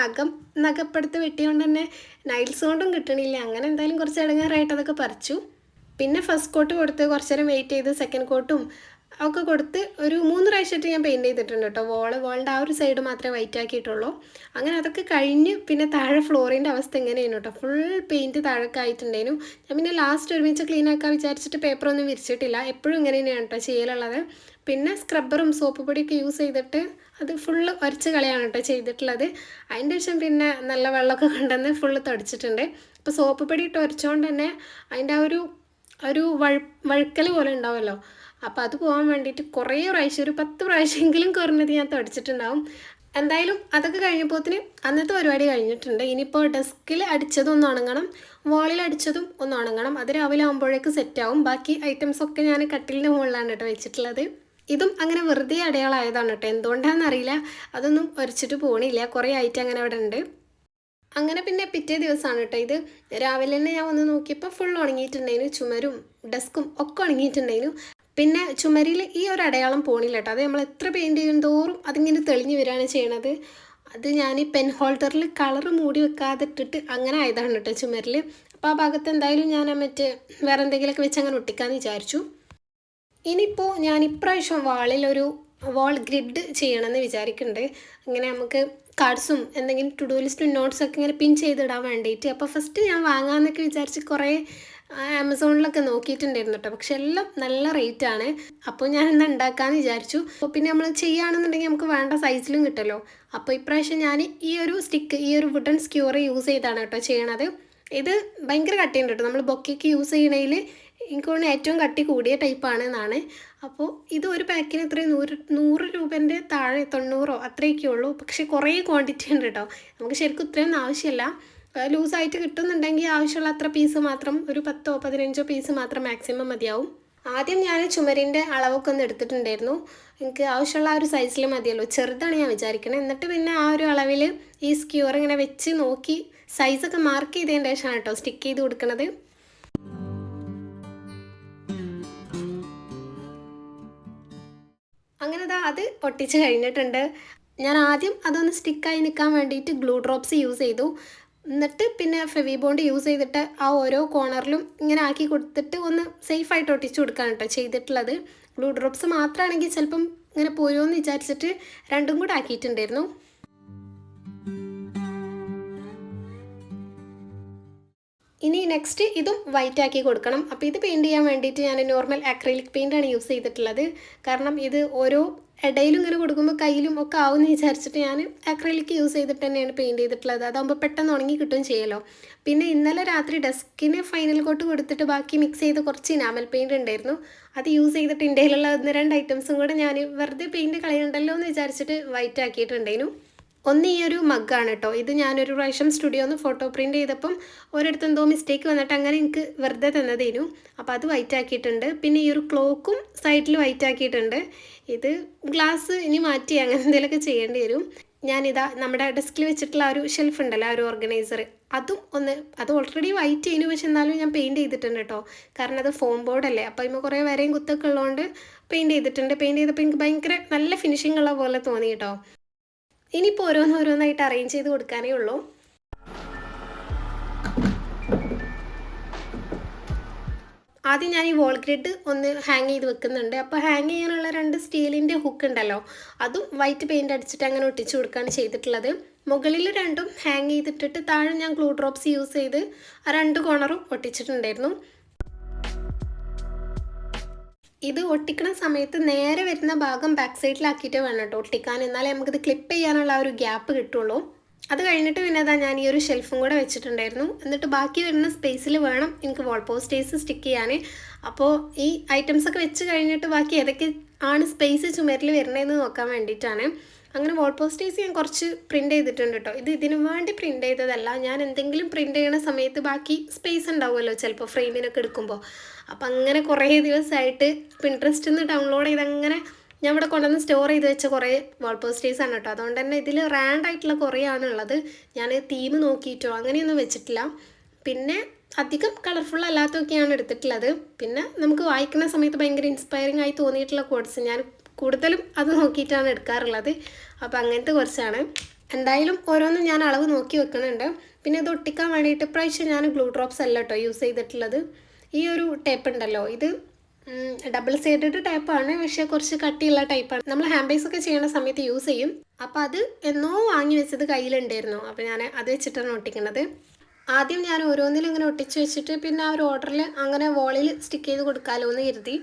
നഖപ്പെടുത്ത് വെട്ടിയോണ്ട് തന്നെ നൈൽസ് കൊണ്ടും കിട്ടണില്ല. അങ്ങനെ എന്തായാലും കുറച്ച് ഇടങ്ങാറായിട്ട് അതൊക്കെ പറിച്ചു. പിന്നെ ഫസ്റ്റ് കോട്ട് കൊടുത്ത് കുറച്ച് നേരം വെയിറ്റ് ചെയ്ത് സെക്കൻഡ് കോട്ടും ഒക്കെ കൊടുത്ത് ഒരു 3 പ്രാവശ്യമായിട്ട് ഞാൻ പെയിൻറ്റ് ചെയ്തിട്ടുണ്ട് കേട്ടോ. വാളിൻ്റെ ആ ഒരു സൈഡ് മാത്രമേ വൈറ്റ് ആക്കിയിട്ടുള്ളൂ. അങ്ങനെ അതൊക്കെ കഴിഞ്ഞ് പിന്നെ താഴെ ഫ്ലോറിൻ്റെ അവസ്ഥ എങ്ങനെയാണ് കേട്ടോ, ഫുൾ പെയിൻറ്റ് താഴേക്ക് ആയിട്ടുണ്ടായിരുന്നു. ഞാൻ പിന്നെ ലാസ്റ്റ് ഒരുമിച്ച് ക്ലീൻ ആക്കാൻ വിചാരിച്ചിട്ട് പേപ്പറൊന്നും വിരിച്ചിട്ടില്ല. എപ്പോഴും ഇങ്ങനെ തന്നെയാണ് കേട്ടോ ചെയ്യലുള്ളത്. പിന്നെ സ്ക്രബ്ബറും സോപ്പ് പൊടിയൊക്കെ യൂസ് ചെയ്തിട്ട് അത് ഫുള്ള് ഉരച്ച് കളയാണ് കേട്ടോ ചെയ്തിട്ടുള്ളത്. അതിൻ്റെ ശേഷം പിന്നെ നല്ല വെള്ളമൊക്കെ കൊണ്ടുവന്ന് ഫുള്ള് തുടച്ചിട്ടുണ്ട്. ഇപ്പോൾ സോപ്പ് പൊടി ഇട്ട് ഉരച്ചുകൊണ്ട് തന്നെ അതിൻ്റെ ആ ഒരു വഴുക്കൽ പോലെ ഉണ്ടാവുമല്ലോ, അപ്പോൾ അത് പോകാൻ വേണ്ടിയിട്ട് കുറേ പ്രാവശ്യം, ഒരു 10 പ്രാവശ്യമെങ്കിലും കുറഞ്ഞത് ഞാൻ തുടച്ചിട്ടുണ്ടാവും. എന്തായാലും അതൊക്കെ കഴിഞ്ഞപ്പോഴത്തിന് അന്നത്തെ പരിപാടി കഴിഞ്ഞിട്ടുണ്ട്. ഇനിയിപ്പോൾ ഡെസ്കിൽ അടിച്ചതും ഒന്ന് ഉണങ്ങണം, വാളിൽ അടിച്ചതും ഒന്ന് ഉണങ്ങണം. അത് രാവിലെ ആകുമ്പോഴേക്ക് സെറ്റാവും. ബാക്കി ഐറ്റംസൊക്കെ ഞാൻ കട്ടിലിൻ്റെ മുകളിലാണ് കേട്ടോ വെച്ചിട്ടുള്ളത്. ഇതും അങ്ങനെ വെറുതെ അടയാളമായതാണ് കേട്ടോ, എന്തുകൊണ്ടാണെന്നറിയില്ല. അതൊന്നും ഉരച്ചിട്ട് പോകണില്ല, കുറേ ആയിട്ട് അങ്ങനെ അവിടെ ഉണ്ട്. അങ്ങനെ പിന്നെ പിറ്റേ ദിവസമാണ് കേട്ടോ ഇത്. രാവിലെ തന്നെ ഞാൻ വന്ന് നോക്കിയപ്പോൾ ഫുൾ ഉണങ്ങിയിട്ടുണ്ടായിരുന്നു. ചുമരും ഡെസ്കും ഒക്കെ ഉണങ്ങിയിട്ടുണ്ടായിരുന്നു. പിന്നെ ചുമരിൽ ഈ ഒരു അടയാളം പോണില്ല കേട്ടോ. അത് നമ്മൾ എത്ര പെയിൻറ്റ് ചെയ്യും തോറും അതിങ്ങനെ തെളിഞ്ഞ് വരികയാണ് ചെയ്യണത്. അത് ഞാൻ ഈ പെൻ ഹോൾഡറിൽ കളറ് മൂടി വെക്കാതെ ഇട്ടിട്ട് അങ്ങനെ ആയതാണ് കേട്ടോ ചുമരിൽ. അപ്പോൾ ആ ഭാഗത്ത് എന്തായാലും ഞാൻ മറ്റേ വേറെ എന്തെങ്കിലുമൊക്കെ വെച്ച് അങ്ങനെ ഒട്ടിക്കാമെന്ന് വിചാരിച്ചു. ഇനിയിപ്പോൾ ഞാൻ ഇപ്രാവശ്യം വാളിലൊരു വാൾ ഗ്രിഡ് ചെയ്യണമെന്ന് വിചാരിക്കുന്നുണ്ട്. ഇങ്ങനെ നമുക്ക് കാർഡ്സും എന്തെങ്കിലും ടു ഡു ലിസ്റ്റും നോട്ട്സൊക്കെ ഇങ്ങനെ പിൻ ചെയ്തിടാൻ വേണ്ടിയിട്ട്. അപ്പോൾ ഫസ്റ്റ് ഞാൻ വാങ്ങാമെന്നൊക്കെ വിചാരിച്ച് കുറേ ആമസോണിലൊക്കെ നോക്കിയിട്ടുണ്ടായിരുന്നു കേട്ടോ. പക്ഷെ എല്ലാം നല്ല റേറ്റാണ്. അപ്പോൾ ഞാൻ ഇന്ന് ഉണ്ടാക്കാമെന്ന് വിചാരിച്ചു. അപ്പോൾ പിന്നെ നമ്മൾ ചെയ്യുകയാണെന്നുണ്ടെങ്കിൽ നമുക്ക് വേണ്ട സൈസിലും കിട്ടുമല്ലോ. അപ്പോൾ ഇപ്രാവശ്യം ഞാൻ ഈ ഒരു സ്റ്റിക്ക്, ഈ ഒരു വുഡൻ സ്ക്യൂർ യൂസ് ചെയ്താണ് കേട്ടോ ചെയ്യണത്. ഇത് ഭയങ്കര കട്ടിയുണ്ട് കേട്ടോ. നമ്മൾ ബൊക്കയ്ക്ക് യൂസ് ചെയ്യണതിൽ എനിക്ക് തോന്നുന്നു ഏറ്റവും കട്ടി കൂടിയ ടൈപ്പാണ് എന്നാണ്. അപ്പോൾ ഇത് ഒരു പാക്കിന് എത്രയും 100 രൂപേൻ്റെ താഴെ 90 അത്രയൊക്കെ ഉള്ളൂ. പക്ഷേ കുറേ ക്വാണ്ടിറ്റി ഉണ്ട് കേട്ടോ. നമുക്ക് ശരിക്കും ഇത്രയൊന്നും ആവശ്യമില്ല. ലൂസായിട്ട് കിട്ടുന്നുണ്ടെങ്കിൽ ആവശ്യമുള്ള അത്ര പീസ് മാത്രം, ഒരു 10-15 പീസ് മാത്രം മാക്സിമം മതിയാവും. ആദ്യം ഞാൻ ചുമരിൻ്റെ അളവൊക്കെ ഒന്ന് എടുത്തിട്ടുണ്ടായിരുന്നു. എനിക്ക് ആവശ്യമുള്ള ആ ഒരു സൈസിൽ മതിയല്ലോ, ചെറുതാണ് ഞാൻ വിചാരിക്കണത്. എന്നിട്ട് പിന്നെ ആ ഒരു അളവിൽ ഈ സ്ക്യൂർ ഇങ്ങനെ വെച്ച് നോക്കി സൈസൊക്കെ മാർക്ക് ചെയ്തതിൻ്റെ ശേഷമാണ് കേട്ടോ സ്റ്റിക്ക് ചെയ്ത് കൊടുക്കുന്നത്. അങ്ങനെ അത് ഒട്ടിച്ച് കഴിഞ്ഞിട്ടുണ്ട്. ഞാൻ ആദ്യം അതൊന്ന് സ്റ്റിക്കായി നിൽക്കാൻ വേണ്ടിയിട്ട് ഗ്ലൂ ഡ്രോപ്സ് യൂസ് ചെയ്തു. എന്നിട്ട് പിന്നെ ഫെവി ബോണ്ട് യൂസ് ചെയ്തിട്ട് ആ ഓരോ കോർണറിലും ഇങ്ങനെ ആക്കി കൊടുത്തിട്ട് ഒന്ന് സേഫായിട്ട് ഒട്ടിച്ച് കൊടുക്കാൻ കേട്ടോ ചെയ്തിട്ടുള്ളത്. ഗ്ലൂ ഡ്രോപ്സ് മാത്രമാണെങ്കിൽ ചിലപ്പം ഇങ്ങനെ പോരുമെന്ന് വിചാരിച്ചിട്ട് രണ്ടും കൂടെ ആക്കിയിട്ടുണ്ടായിരുന്നു. ഇനി നെക്സ്റ്റ് ഇതും വൈറ്റ് ആക്കി കൊടുക്കണം. അപ്പോൾ ഇത് പെയിൻറ്റ് ചെയ്യാൻ വേണ്ടിയിട്ട് ഞാൻ നോർമൽ അക്രിലിക് പെയിൻ്റാണ് യൂസ് ചെയ്തിട്ടുള്ളത്. കാരണം ഇത് ഓരോ ഇടയിലും ഇങ്ങനെ കൊടുക്കുമ്പോൾ കയ്യിലും ഒക്കെ ആവുമെന്ന് വിചാരിച്ചിട്ട് ഞാൻ അക്രിലിക് യൂസ് ചെയ്തിട്ട് തന്നെയാണ് പെയിൻറ്റ് ചെയ്തിട്ടുള്ളത്. അതാകുമ്പോൾ പെട്ടെന്ന് ഉണങ്ങി കിട്ടുകയും ചെയ്യുമല്ലോ. പിന്നെ ഇന്നലെ രാത്രി ഡെസ്കിന് ഫൈനൽ കോട്ട് കൊടുത്തിട്ട് ബാക്കി മിക്സ് ചെയ്ത് കുറച്ച് ഇനാമൽ പെയിൻറ്റ് ഉണ്ടായിരുന്നു. അത് യൂസ് ചെയ്തിട്ട് ഇന്ത്യയിലുള്ള 1-2 ഐറ്റംസും കൂടെ ഞാൻ വെറുതെ പെയിൻറ്റ് കളയണ്ടല്ലോ എന്ന് വിചാരിച്ചിട്ട് വൈറ്റ് ആക്കിയിട്ടുണ്ടായിരുന്നു. ഒന്ന് ഈ ഒരു മഗ്ഗാണ് കേട്ടോ. ഇത് ഞാനൊരു പ്രാവശ്യം സ്റ്റുഡിയോന്ന് ഫോട്ടോ പ്രിൻറ്റ് ചെയ്തപ്പം ഒരിടത്ത് എന്തോ മിസ്റ്റേക്ക് വന്നിട്ട് അങ്ങനെ എനിക്ക് വെറുതെ തന്നതേനു. അപ്പോൾ അത് വൈറ്റ് ആക്കിയിട്ടുണ്ട്. പിന്നെ ഈ ഒരു ക്ലോക്കും സൈഡിൽ വൈറ്റ് ആക്കിയിട്ടുണ്ട്. ഇത് ഗ്ലാസ് ഇനി മാറ്റി അങ്ങനെ എന്തെങ്കിലുമൊക്കെ ചെയ്യേണ്ടി വരും. ഞാനിതാ നമ്മുടെ ഡെസ്കിൽ വെച്ചിട്ടുള്ള ആ ഒരു ഷെൽഫ് ഉണ്ടല്ലോ, ആ ഒരു ഓർഗനൈസർ, അതും അത് ഓൾറെഡി വൈറ്റ് ചെയ്യുന്നു. പക്ഷെ എന്നാലും ഞാൻ പെയിൻറ്റ് ചെയ്തിട്ടുണ്ട് കേട്ടോ. കാരണം അത് ഫോം ബോർഡല്ലേ, അപ്പോൾ അതിന് കുറേ വരെയും കുത്തൊക്കെ ഉള്ളതുകൊണ്ട് പെയിൻറ്റ് ചെയ്തിട്ടുണ്ട്. പെയിൻറ്റ് ചെയ്തപ്പോൾ എനിക്ക് ഭയങ്കര നല്ല ഫിനിഷിംഗ് ഉള്ള പോലെ തോന്നി കേട്ടോ. ഇനിയിപ്പോൾ ഓരോന്നോരോന്നായിട്ട് അറേഞ്ച് ചെയ്ത് കൊടുക്കാനേ ഉള്ളൂ. ആദ്യം ഞാൻ ഈ വോൾ ഗ്രിഡ് ഒന്ന് ഹാങ് ചെയ്ത് വെക്കുന്നുണ്ട്. അപ്പോൾ ഹാങ് ചെയ്യാനുള്ള 2 സ്റ്റീലിൻ്റെ ഹുക്ക് ഉണ്ടല്ലോ, അതും വൈറ്റ് പെയിൻ്റ് അടിച്ചിട്ട് അങ്ങനെ ഒട്ടിച്ച് കൊടുക്കുകയാണ് ചെയ്തിട്ടുള്ളത്. മുകളിൽ 2ഉം ഹാങ് ചെയ്തിട്ടിട്ട് താഴെ ഞാൻ ഗ്ലൂ ഡ്രോപ്സ് യൂസ് ചെയ്ത് ആ 2 കോർണറും ഒട്ടിച്ചിട്ടുണ്ടായിരുന്നു. ഇത് ഒട്ടിക്കുന്ന സമയത്ത് നേരെ വരുന്ന ഭാഗം ബാക്ക് സൈഡിലാക്കിയിട്ട് വേണം കേട്ടോ ഒട്ടിക്കാൻ. എന്നാലേ നമുക്കിത് ക്ലിപ്പ് ചെയ്യാനുള്ള ആ ഒരു ഗ്യാപ്പ് കിട്ടുള്ളൂ. അത് കഴിഞ്ഞിട്ട് പിന്നെ ഞാൻ ഈ ഒരു ഷെൽഫും കൂടെ വെച്ചിട്ടുണ്ടായിരുന്നു. എന്നിട്ട് ബാക്കി വരുന്ന സ്പേസിൽ വേണം എനിക്ക് വാൾ പോസ്റ്റേഴ്സ് സ്റ്റിക്ക് ചെയ്യാൻ. അപ്പോൾ ഈ ഐറ്റംസൊക്കെ വെച്ച് കഴിഞ്ഞിട്ട് ബാക്കി ഏതൊക്കെ ആണ് സ്പേസ് ചുമരിൽ വരുന്നതെന്ന് നോക്കാൻ വേണ്ടിയിട്ടാണ്. അങ്ങനെ വാൾ പോസ്റ്റേഴ്സ് ഞാൻ കുറച്ച് പ്രിൻറ്റ് ചെയ്തിട്ടുണ്ട് കേട്ടോ. ഇത് ഇതിനു വേണ്ടി പ്രിൻറ്റ് ചെയ്തതല്ല. ഞാൻ എന്തെങ്കിലും പ്രിൻറ്റ് ചെയ്യണ സമയത്ത് ബാക്കി സ്പേസ് ഉണ്ടാവുമല്ലോ ചിലപ്പോൾ ഫ്രെയിമിനൊക്കെ എടുക്കുമ്പോൾ. അപ്പം അങ്ങനെ കുറേ ദിവസമായിട്ട് പിൻട്രസ്റ്റിൽ നിന്ന് ഡൗൺലോഡ് ചെയ്ത് അങ്ങനെ ഞാൻ ഇവിടെ കൊണ്ടുവന്ന് സ്റ്റോർ ചെയ്ത് വെച്ച കുറേ വാൾ പോസ്റ്റേഴ്സാണ് കേട്ടോ. അതുകൊണ്ട് തന്നെ ഇതിൽ റാൻഡായിട്ടുള്ള കുറേ ആണുള്ളത്. ഞാൻ തീം നോക്കിയിട്ടോ അങ്ങനെയൊന്നും വെച്ചിട്ടില്ല. പിന്നെ അധികം കളർഫുൾ അല്ലാത്തതൊക്കെയാണ് എടുത്തിട്ടുള്ളത്. പിന്നെ നമുക്ക് വായിക്കുന്ന സമയത്ത് ഭയങ്കര ഇൻസ്പയറിംഗ് ആയി തോന്നിയിട്ടുള്ള കോഡ്സ് ഞാൻ കൂടുതലും അത് നോക്കിയിട്ടാണ് എടുക്കാറുള്ളത്. അപ്പോൾ അങ്ങനത്തെ കുറച്ചാണ്. എന്തായാലും ഓരോന്നും ഞാൻ അളവ് നോക്കി വെക്കുന്നുണ്ട്. പിന്നെ ഇത് ഒട്ടിക്കാൻ വേണ്ടിയിട്ട് ഇപ്രാവശ്യം ഞാൻ ഗ്ലൂ ഡ്രോപ്സ് അല്ല കേട്ടോ യൂസ് ചെയ്തിട്ടുള്ളത്. ഈ ഒരു ടേപ്പ് ഉണ്ടല്ലോ, ഇത് ഡബിൾ സൈഡഡ് ടൈപ്പാണ്, പക്ഷേ കുറച്ച് കട്ടിയുള്ള ടൈപ്പാണ്. നമ്മൾ ഹാൻഡ് ബാഗ്സ് ഒക്കെ ചെയ്യുന്ന സമയത്ത് യൂസ് ചെയ്യും. അപ്പോൾ അത് എന്നോ വാങ്ങി വെച്ചത് കയ്യിലുണ്ടായിരുന്നു. അപ്പോൾ ഞാൻ അത് വെച്ചിട്ടാണ് ഒട്ടിക്കുന്നത്. ആദ്യം ഞാൻ ഓരോന്നിലും ഇങ്ങനെ ഒട്ടിച്ച് വെച്ചിട്ട് പിന്നെ ആ ഒരു ഓർഡറിൽ അങ്ങനെ വോളിൽ സ്റ്റിക്ക് ചെയ്ത് കൊടുക്കാമല്ലോ എന്ന് കരുതി.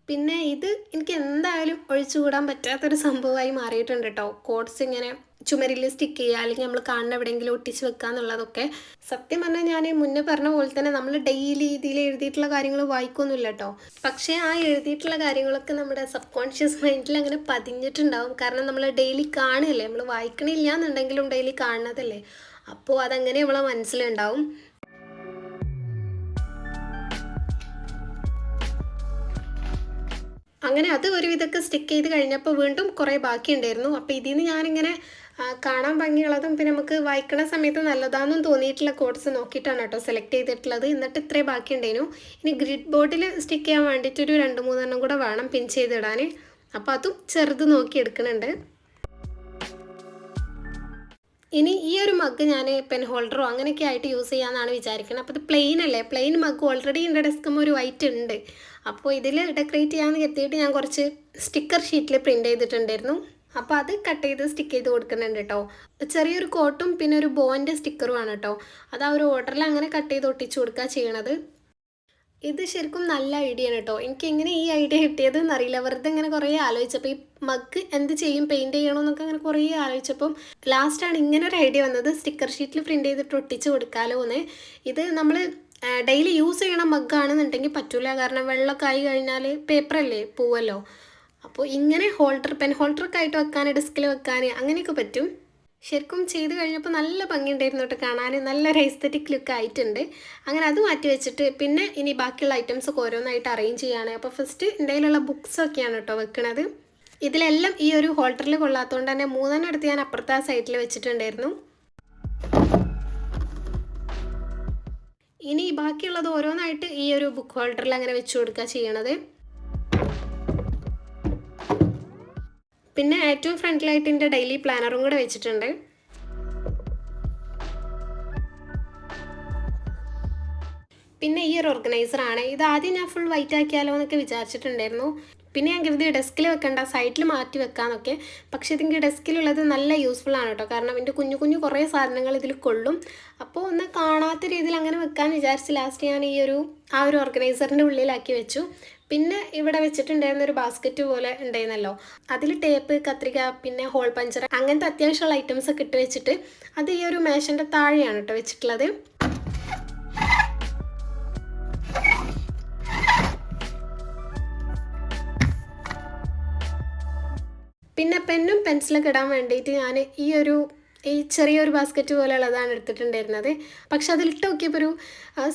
പിന്നെ ഇത് എനിക്ക് എന്തായാലും ഒഴിച്ചുകൂടാൻ പറ്റാത്തൊരു സംഭവമായി മാറിയിട്ടുണ്ട് കേട്ടോ. കോഡ്സ് ഇങ്ങനെ ചുമരിൽ സ്റ്റിക്ക് ചെയ്യുക അല്ലെങ്കിൽ നമ്മൾ കാണുന്ന എവിടെയെങ്കിലും ഒട്ടിച്ച് വെക്കുക എന്നുള്ളതൊക്കെ. സത്യം പറഞ്ഞാൽ ഞാൻ മുന്നേ പറഞ്ഞ പോലെ തന്നെ നമ്മൾ ഡെയിലി ഇതിൽ എഴുതിയിട്ടുള്ള കാര്യങ്ങൾ വായിക്കൊന്നുമില്ല കേട്ടോ. പക്ഷേ ആ എഴുതിയിട്ടുള്ള കാര്യങ്ങളൊക്കെ നമ്മുടെ സബ് കോൺഷ്യസ് മൈൻഡിൽ അങ്ങനെ പതിഞ്ഞിട്ടുണ്ടാവും. കാരണം നമ്മൾ ഡെയിലി കാണുകയല്ലേ, നമ്മൾ വായിക്കണില്ല എന്നുണ്ടെങ്കിലും ഡെയിലി കാണുന്നതല്ലേ. അപ്പോൾ അതങ്ങനെ നമ്മളെ മനസ്സിലുണ്ടാവും. അങ്ങനെ അത് ഒരുവിധമൊക്കെ സ്റ്റിക്ക് ചെയ്ത് കഴിഞ്ഞപ്പോൾ വീണ്ടും കുറേ ബാക്കിയുണ്ടായിരുന്നു. അപ്പോൾ ഇതിൽ നിന്ന് ഞാനിങ്ങനെ കാണാൻ ഭംഗിയുള്ളതും പിന്നെ നമുക്ക് വായിക്കണ സമയത്ത് നല്ലതാണെന്നും തോന്നിയിട്ടുള്ള കോഡ്സ് നോക്കിയിട്ടാണ് കേട്ടോ സെലക്ട് ചെയ്തിട്ടുള്ളത്. എന്നിട്ട് ഇത്രയും ബാക്കിയുണ്ടായിരുന്നു. ഇനി ഗ്രിഡ് ബോർഡിൽ സ്റ്റിക്ക് ചെയ്യാൻ വേണ്ടിയിട്ടൊരു 2-3 കൂടെ വേണം പിൻ ചെയ്തിടാൻ. അപ്പോൾ അതും ചെറുത് നോക്കി എടുക്കുന്നുണ്ട്. ഇനി ഈ ഒരു മഗ് ഞാൻ പെൻ ഹോൾഡറോ അങ്ങനെയൊക്കെ ആയിട്ട് യൂസ് ചെയ്യാമെന്നാണ് വിചാരിക്കുന്നത്. അപ്പോൾ ഇത് പ്ലെയിൻ അല്ലേ, പ്ലെയിൻ മഗ് ഓൾറെഡി എൻ്റെ ഡെസ്കും ഒരു വൈറ്റ് ഉണ്ട്. അപ്പോൾ ഇതിൽ ഡെക്കറേറ്റ് ചെയ്യാമെന്ന് കരുതിയിട്ട് ഞാൻ കുറച്ച് സ്റ്റിക്കർ ഷീറ്റിൽ പ്രിൻറ്റ് ചെയ്തിട്ടുണ്ടായിരുന്നു. അപ്പോൾ അത് കട്ട് ചെയ്ത് സ്റ്റിക്ക് ചെയ്ത് കൊടുക്കുന്നുണ്ട് കേട്ടോ. ചെറിയൊരു കോട്ടും പിന്നെ ഒരു ബോൻ്റെ സ്റ്റിക്കറുമാണ് കേട്ടോ. അത് ആ ഒരു ഓർഡറിൽ അങ്ങനെ കട്ട് ചെയ്ത് ഒട്ടിച്ച് കൊടുക്കുക ചെയ്യണത്. ഇത് ശരിക്കും നല്ല ഐഡിയ ആണ് കേട്ടോ. എനിക്ക് എങ്ങനെ ഈ ഐഡിയ കിട്ടിയത് എന്നറിയില്ല. വെറുതെ ഇങ്ങനെ കുറേ ആലോചിച്ചപ്പോൾ ഈ മഗ് എന്ത് ചെയ്യും, പെയിൻറ്റ് ചെയ്യണമെന്നൊക്കെ അങ്ങനെ കുറേ ആലോചിച്ചപ്പം ലാസ്റ്റാണ് ഇങ്ങനെ ഒരു ഐഡിയ വന്നത്. സ്റ്റിക്കർ ഷീറ്റിൽ പ്രിൻറ്റ് ചെയ്തിട്ട് ഒട്ടിച്ച് കൊടുക്കാമല്ലോ എന്ന്. ഇത് നമ്മൾ ഡെയിലി യൂസ് ചെയ്യണ മഗ്ഗാണെന്നുണ്ടെങ്കിൽ പറ്റില്ല. കാരണം വെള്ളമൊക്കെ ആയി കഴിഞ്ഞാൽ പേപ്പറല്ലേ പോവുമല്ലോ. അപ്പോൾ ഇങ്ങനെ പെൻ ഹോൾഡറൊക്കെ ആയിട്ട് വെക്കാൻ, ഡെസ്കിൽ വെക്കാൻ അങ്ങനെയൊക്കെ പറ്റും. ശരിക്കും ചെയ്ത് കഴിഞ്ഞപ്പോൾ നല്ല ഭംഗിയുണ്ടായിരുന്നു കേട്ടോ കാണാൻ. നല്ലൊരു എസ്തെറ്റിക് ലുക്ക് ആയിട്ടുണ്ട്. അങ്ങനെ അത് മാറ്റി വെച്ചിട്ട് പിന്നെ ഇനി ബാക്കിയുള്ള ഐറ്റംസൊക്കെ ഓരോന്നായിട്ട് അറേഞ്ച് ചെയ്യുകയാണ്. അപ്പോൾ ഫസ്റ്റ് എൻ്റെ കയ്യിലുള്ള ബുക്സൊക്കെയാണ് കേട്ടോ വെക്കുന്നത്. ഇതിലെല്ലാം ഈ ഒരു ഹോൾഡറിൽ കൊള്ളാത്തതുകൊണ്ട് തന്നെ 3 എടുത്ത് ഞാൻ അപ്പുറത്തെ സൈഡിൽ വെച്ചിട്ടുണ്ടായിരുന്നു. ഇനി ബാക്കിയുള്ളത് ഓരോന്നായിട്ട് ഈ ഒരു ബുക്ക് ഹോൾഡറിൽ അങ്ങനെ വെച്ച് കൊടുക്കുക ചെയ്യണത്. പിന്നെ ഏറ്റവും ഫ്രണ്ടിലായിട്ട് എൻ്റെ ഡെയിലി പ്ലാനറും കൂടെ വെച്ചിട്ടുണ്ട്. പിന്നെ ഈ ഒരു ഓർഗനൈസറാണ്. ഇത് ആദ്യം ഞാൻ ഫുൾ വൈറ്റ് ആക്കിയാലോ എന്നൊക്കെ വിചാരിച്ചിട്ടുണ്ടായിരുന്നു. പിന്നെ ഞാൻ കരുതി ഡെസ്കിൽ വെക്കണ്ട, സൈഡിൽ മാറ്റി വെക്കാമെന്നൊക്കെ. പക്ഷേ ഇതിൻ്റെ ഡെസ്കിലുള്ളത് നല്ല യൂസ്ഫുൾ ആണ് കേട്ടോ. കാരണം എൻ്റെ കുഞ്ഞു കുഞ്ഞു കുറേ സാധനങ്ങൾ ഇതിൽ കൊള്ളും. അപ്പോൾ ഒന്ന് കാണാത്ത രീതിയിൽ അങ്ങനെ വെക്കാൻ വിചാരിച്ച് ലാസ്റ്റ് ഞാൻ ആ ഒരു ഓർഗനൈസറിൻ്റെ ഉള്ളിലാക്കി വെച്ചു. പിന്നെ ഇവിടെ വെച്ചിട്ടുണ്ടായിരുന്ന ഒരു ബാസ്ക്കറ്റ് പോലെ ഉണ്ടായിരുന്നല്ലോ, അതിൽ ടേപ്പ്, കത്രിക, പിന്നെ ഹോൾ പഞ്ചർ, അങ്ങനത്തെ അത്യാവശ്യമുള്ള ഐറ്റംസ് ഒക്കെ ഇട്ട് വെച്ചിട്ട് അത് ഈ ഒരു മേശൻ്റെ താഴെയാണ് കേട്ടോ വെച്ചിട്ടുള്ളത്. പിന്നെ പെന്നും പെൻസിലൊക്കെ ഇടാൻ വേണ്ടിയിട്ട് ഞാൻ ഈ ചെറിയൊരു ബാസ്ക്കറ്റ് പോലെയുള്ളതാണ് എടുത്തിട്ടുണ്ടായിരുന്നത്. പക്ഷെ അതിലിട്ട് നോക്കിയപ്പോൾ ഒരു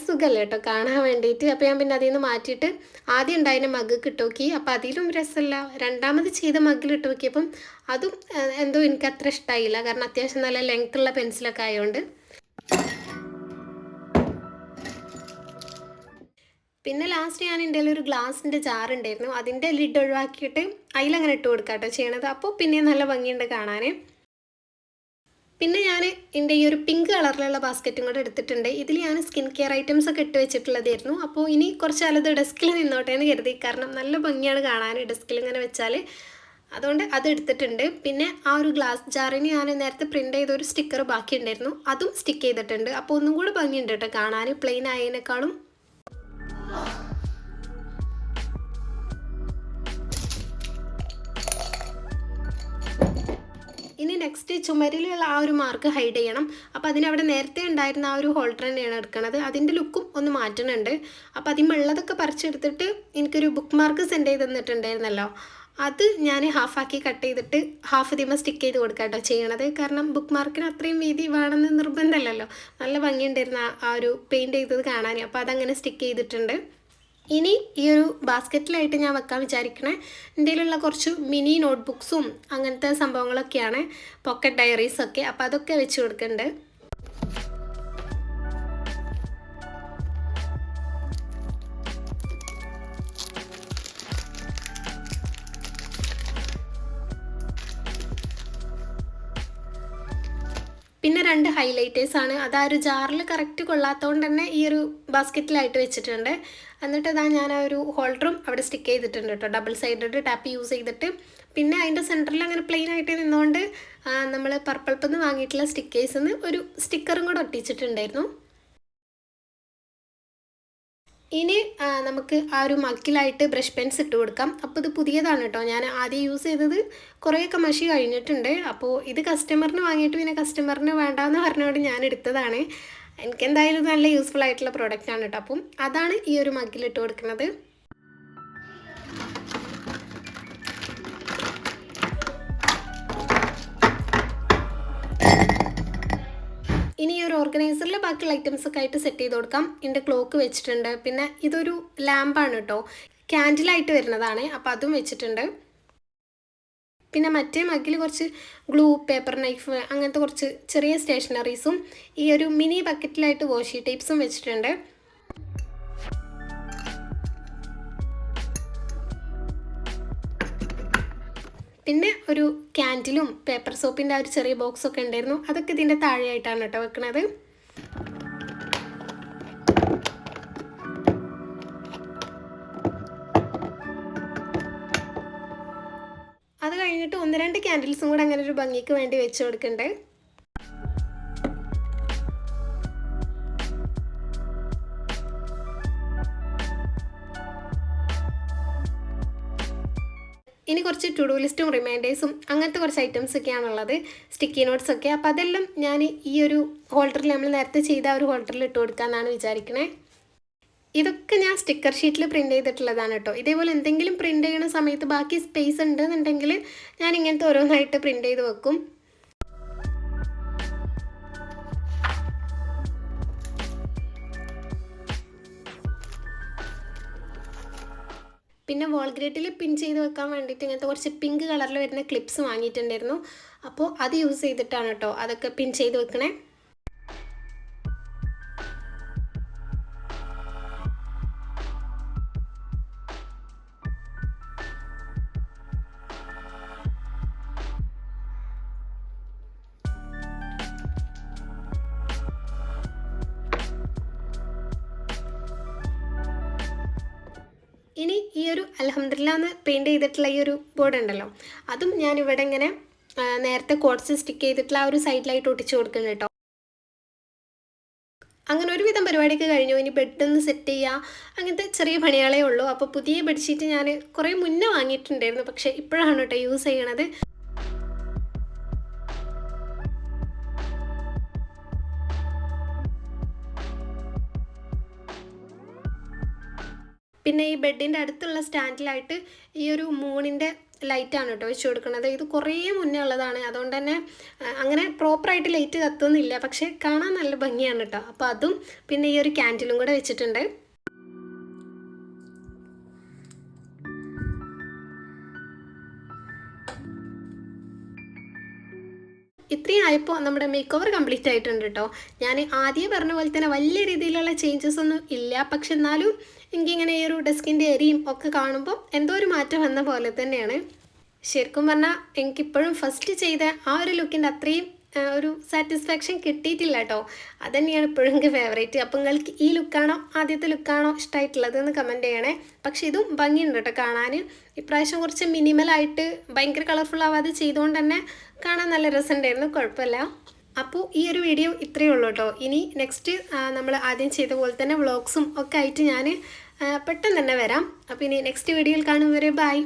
സുഖമല്ല കേട്ടോ കാണാൻ വേണ്ടിയിട്ട്. അപ്പോൾ ഞാൻ പിന്നെ അതിൽ നിന്ന് മാറ്റിയിട്ട് ആദ്യം ഉണ്ടായിരുന്ന മഗ് ഇട്ട് നോക്കി. അപ്പോൾ അതിലും രസമല്ല. രണ്ടാമത് ചെയ്ത മഗ്ഗിലിട്ട് നോക്കിയപ്പം അതും എന്തോ എനിക്ക് അത്ര ഇഷ്ടമായില്ല. കാരണം അത്യാവശ്യം നല്ല ലെങ്ത്തുള്ള പെൻസിലൊക്കെ ആയതുകൊണ്ട്. പിന്നെ ലാസ്റ്റ് ഞാൻ എൻ്റെ ഒരു ഗ്ലാസിൻ്റെ ജാർ ഉണ്ടായിരുന്നു, അതിൻ്റെ ലിഡ് ഒഴിവാക്കിയിട്ട് അതിലങ്ങനെ ഇട്ട് കൊടുക്കാം കേട്ടോ ചെയ്യണത്. അപ്പോൾ പിന്നെ നല്ല ഭംഗിയുണ്ട് കാണാൻ. പിന്നെ ഞാൻ എൻ്റെ ഈ ഒരു പിങ്ക് കളറിലുള്ള ബാസ്ക്കറ്റും കൂടെ എടുത്തിട്ടുണ്ട്. ഇതിൽ ഞാൻ സ്കിൻ കെയർ ഐറ്റംസ് ഒക്കെ ഇട്ട് വെച്ചിട്ടുള്ളതായിരുന്നു. അപ്പോൾ ഇനി കുറച്ച് കാലത്ത് ഡെസ്കിൽ നിന്നോട്ടെ എന്ന് കരുതി. കാരണം നല്ല ഭംഗിയാണ് കാണാൻ ഡെസ്കിൽ ഇങ്ങനെ വെച്ചാൽ. അതുകൊണ്ട് അത് എടുത്തിട്ടുണ്ട്. പിന്നെ ആ ഒരു ഗ്ലാസ് ജാറിന് ഞാൻ നേരത്തെ പ്രിൻ്റ് ചെയ്തൊരു സ്റ്റിക്കർ ബാക്കി ഉണ്ടായിരുന്നു, അതും സ്റ്റിക്ക് ചെയ്തിട്ടുണ്ട്. അപ്പോൾ ഒന്നും കൂടെ ഭംഗിയുണ്ട് കേട്ടോ കാണാൻ പ്ലെയിൻ ആയതിനേക്കാളും. ഇനി നെക്സ്റ്റ് ചുമരിലുള്ള ആ ഒരു മാർക്ക് ഹൈഡ് ചെയ്യണം. അപ്പോൾ അതിനവിടെ നേരത്തെ ഉണ്ടായിരുന്ന ആ ഒരു ഹോൾഡർ തന്നെയാണ് എടുക്കുന്നത്. അതിൻ്റെ ലുക്കും ഒന്ന് മാറ്റുന്നുണ്ട്. അപ്പോൾ അതിമുള്ളതൊക്കെ പറിച്ചെടുത്തിട്ട് എനിക്കൊരു ബുക്ക് മാർക്ക് സെൻഡ് ചെയ്ത് തന്നിട്ടുണ്ടായിരുന്നല്ലോ, അത് ഞാൻ ഹാഫാക്കി കട്ട് ചെയ്തിട്ട് ഹാഫ് ഇതിമ സ്റ്റിക്ക് ചെയ്ത് കൊടുക്കാം കേട്ടോ ചെയ്യണത്. കാരണം ബുക്ക് മാർക്കിന് അത്രയും വീതി വേണമെന്ന് നിർബന്ധമല്ലല്ലോ. നല്ല ഭംഗിയുണ്ടായിരുന്നു ആ ഒരു പെയിൻറ്റ് ചെയ്തത് കാണാൻ. അപ്പോൾ അതങ്ങനെ സ്റ്റിക്ക് ചെയ്തിട്ടുണ്ട്. ഇനി ഈ ഒരു ബാസ്ക്കറ്റിലായിട്ട് ഞാൻ വെക്കാൻ വിചാരിക്കണേ എൻ്റെ കയ്യിലുള്ള കുറച്ച് മിനി നോട്ട്ബുക്സും അങ്ങനത്തെ സംഭവങ്ങളൊക്കെയാണ്, പോക്കറ്റ് ഡയറീസൊക്കെ. അപ്പോൾ അതൊക്കെ വെച്ച് കൊടുക്കുന്നുണ്ട്. പിന്നെ 2 ഹൈലൈറ്റേഴ്സാണ്. അത് ആ ഒരു ജാറിൽ കറക്റ്റ് കൊള്ളാത്തതുകൊണ്ട് തന്നെ ഈ ഒരു ബാസ്ക്കറ്റിലായിട്ട് വെച്ചിട്ടുണ്ട്. എന്നിട്ട് ഞാൻ ആ ഒരു ഹോൾഡറും അവിടെ സ്റ്റിക്ക് ചെയ്തിട്ടുണ്ട് കേട്ടോ, ഡബിൾ സൈഡഡ് ടാപ്പ് യൂസ് ചെയ്തിട്ട്. പിന്നെ അതിൻ്റെ സെൻറ്ററിൽ അങ്ങനെ പ്ലെയിൻ ആയിട്ട് നിന്നുകൊണ്ട് നമ്മൾ പർപ്പിൾ നിന്ന് വാങ്ങിയിട്ടുള്ള സ്റ്റിക്കേഴ്സിൽ നിന്ന് ഒരു സ്റ്റിക്കറും കൂടെ ഒട്ടിച്ചിട്ടുണ്ടായിരുന്നു. ഇനി നമുക്ക് ആ ഒരു മക്കിലായിട്ട് ബ്രഷ് പെൻസ് ഇട്ട് കൊടുക്കാം. അപ്പോൾ ഇത് പുതിയതാണ് കേട്ടോ, ഞാൻ ആദ്യം യൂസ് ചെയ്തത് കുറേയൊക്കെ മഷി കഴിഞ്ഞിട്ടുണ്ട്. അപ്പോൾ ഇത് കസ്റ്റമറിന് വാങ്ങിയിട്ട് പിന്നെ കസ്റ്റമറിന് വേണ്ടാന്ന് പറഞ്ഞുകൊണ്ട് ഞാൻ എടുത്തതാണ്. എനിക്കെന്തായാലും നല്ല യൂസ്ഫുൾ ആയിട്ടുള്ള പ്രോഡക്റ്റാണ് കേട്ടോ. അപ്പം അതാണ് ഈ ഒരു മക്കിലിട്ട് കൊടുക്കുന്നത്. ഇനി ഈ ഒരു ഓർഗനൈസറിൽ ബാക്കിയുള്ള ഐറ്റംസൊക്കെ ആയിട്ട് സെറ്റ് ചെയ്ത് കൊടുക്കാം. എൻ്റെ ക്ലോക്ക് വെച്ചിട്ടുണ്ട്. പിന്നെ ഇതൊരു ലാമ്പാണ് കേട്ടോ, ക്യാൻഡിലായിട്ട് വരുന്നതാണ്. അപ്പോൾ അതും വെച്ചിട്ടുണ്ട്. പിന്നെ മറ്റേ മഗ്ഗിൽ കുറച്ച് ഗ്ലൂ, പേപ്പർ നൈഫ്, അങ്ങനത്തെ കുറച്ച് ചെറിയ സ്റ്റേഷനറീസും ഈ ഒരു മിനി ബക്കറ്റിലായിട്ട് വാഷി ടേപ്സും വെച്ചിട്ടുണ്ട്. പിന്നെ ഒരു ക്യാൻഡിലും പേപ്പർ സോപ്പിൻ്റെ ആ ഒരു ചെറിയ ബോക്സൊക്കെ ഉണ്ടായിരുന്നു, അതൊക്കെ ഇതിൻ്റെ താഴെയായിട്ടാണ് കേട്ടോ വെക്കുന്നത്. അത് കഴിഞ്ഞിട്ട് 1-2 ക്യാൻഡിൽസും കൂടെ അങ്ങനെ ഒരു ഭംഗിക്ക് വേണ്ടി വെച്ച് കൊടുക്കുന്നുണ്ട്. ഇനി കുറച്ച് ടു ഡു ലിസ്റ്റും റിമൈൻഡേഴ്സും അങ്ങനത്തെ കുറച്ച് ഐറ്റംസൊക്കെയാണുള്ളത്, സ്റ്റിക്കി നോട്ട്സൊക്കെ. അപ്പോൾ അതെല്ലാം ഞാൻ ഈ ഒരു ഹോൾഡറിൽ നമ്മൾ നേരത്തെ ചെയ്ത ആ ഒരു ഹോൾഡറിൽ ഇട്ട് കൊടുക്കാമെന്നാണ് വിചാരിക്കണേ. ഇതൊക്കെ ഞാൻ സ്റ്റിക്കർ ഷീറ്റിൽ പ്രിൻ്റ് ചെയ്തിട്ടുള്ളതാണ് കേട്ടോ. ഇതേപോലെ എന്തെങ്കിലും പ്രിൻ്റ് ചെയ്യുന്ന സമയത്ത് ബാക്കി സ്പേസ് ഉണ്ടെന്നുണ്ടെങ്കിൽ ഞാൻ ഇങ്ങനത്തെ ഓരോന്നായിട്ട് പ്രിൻ്റ് ചെയ്ത് വെക്കും. പിന്നെ വോൾ ഗ്രിഡിൽ പിൻ ചെയ്ത് വെക്കാൻ വേണ്ടിയിട്ട് ഇങ്ങനത്തെ കുറച്ച് പിങ്ക് കളറിൽ വരുന്ന ക്ലിപ്സ് വാങ്ങിയിട്ടുണ്ടായിരുന്നു. അപ്പോൾ അത് യൂസ് ചെയ്തിട്ടാണ് കേട്ടോ അതൊക്കെ പിൻ ചെയ്ത് വെക്കണേ. ഇനി ഈ ഒരു അൽഹംദുലില്ലാ എന്ന് പെയിൻറ്റ് ചെയ്തിട്ടുള്ള ഈ ഒരു ബോർഡ് ഉണ്ടല്ലോ, അതും ഞാനിവിടെ ഇങ്ങനെ നേരത്തെ കോട്സ് സ്റ്റിക്ക് ചെയ്തിട്ടുള്ള ആ ഒരു സൈഡിലായിട്ട് ഒട്ടിച്ച് കൊടുക്കുന്നുണ്ട് കേട്ടോ. അങ്ങനെ ഒരുവിധം പരിപാടിയൊക്കെ കഴിഞ്ഞു. ഇനി ബെഡൊന്ന് സെറ്റ് ചെയ്യുക, അങ്ങനത്തെ ചെറിയ പണികളേ ഉള്ളൂ. അപ്പോൾ പുതിയ ബെഡ്ഷീറ്റ് ഞാൻ കുറേ മുന്നേ വാങ്ങിയിട്ടുണ്ടായിരുന്നു, പക്ഷേ ഇപ്പോഴാണ് കേട്ടോ യൂസ് ചെയ്യണത്. പിന്നെ ഈ ബെഡിൻ്റെ അടുത്തുള്ള സ്റ്റാൻഡിലായിട്ട് ഈ ഒരു മൂണിൻ്റെ ലൈറ്റാണ് കേട്ടോ വെച്ച് കൊടുക്കുന്നത്. ഇത് കുറേ മുന്നേ ഉള്ളതാണ്, അതുകൊണ്ട് തന്നെ അങ്ങനെ പ്രോപ്പറായിട്ട് ലൈറ്റ് കത്തുന്നില്ല, പക്ഷേ കാണാൻ നല്ല ഭംഗിയാണ് കേട്ടോ. അപ്പോൾ അതും പിന്നെ ഈ ഒരു ക്യാൻഡിലും കൂടെ വെച്ചിട്ടുണ്ട്. ഇത്രയും ആയപ്പോൾ നമ്മുടെ മേക്ക് ഓവർ കംപ്ലീറ്റ് ആയിട്ടുണ്ട് കേട്ടോ. ഞാൻ ആദ്യം പറഞ്ഞ പോലെ തന്നെ വലിയ രീതിയിലുള്ള ചേഞ്ചസ് ഒന്നും ഇല്ല, പക്ഷെ എന്നാലും എനിക്കിങ്ങനെ ഈ ഒരു ഡെസ്കിൻ്റെ ഏരിയയും ഒക്കെ കാണുമ്പോൾ എന്തോ ഒരു മാറ്റം വന്ന പോലെ തന്നെയാണ്. ശരിക്കും പറഞ്ഞാൽ എനിക്കിപ്പോഴും ഫസ്റ്റ് ചെയ്ത ആ ഒരു ലുക്കിൻ്റെ അത്രയും ഒരു സാറ്റിസ്ഫാക്ഷൻ കിട്ടിയിട്ടില്ല കേട്ടോ. അതുതന്നെയാണ് ഇപ്പോഴും എനിക്ക് ഫേവറേറ്റ്. അപ്പോൾ നിങ്ങൾക്ക് ഈ ലുക്കാണോ ആദ്യത്തെ ലുക്കാണോ ഇഷ്ടമായിട്ടുള്ളതെന്ന് കമൻറ്റ് ചെയ്യണേ. പക്ഷേ ഇതും ഭംഗിയുണ്ട് കേട്ടോ കാണാൻ. ഇപ്രാവശ്യം കുറച്ച് മിനിമലായിട്ട് ഭയങ്കര കളർഫുൾ ആവാതെ ചെയ്തുകൊണ്ട് തന്നെ കാണാൻ നല്ല രസമുണ്ടായിരുന്നു, കുഴപ്പമില്ല. അപ്പോൾ ഈ ഒരു വീഡിയോ ഇത്രയേ ഉള്ളൂ കേട്ടോ. ഇനി നെക്സ്റ്റ് നമ്മൾ ആദ്യം ചെയ്ത പോലെ തന്നെ വ്ളോഗ്സും ഒക്കെ ആയിട്ട് ഞാൻ പെട്ടെന്ന് തന്നെ വരാം. അപ്പോൾ ഇനി നെക്സ്റ്റ് വീഡിയോയിൽ കാണും വരെ ബൈ.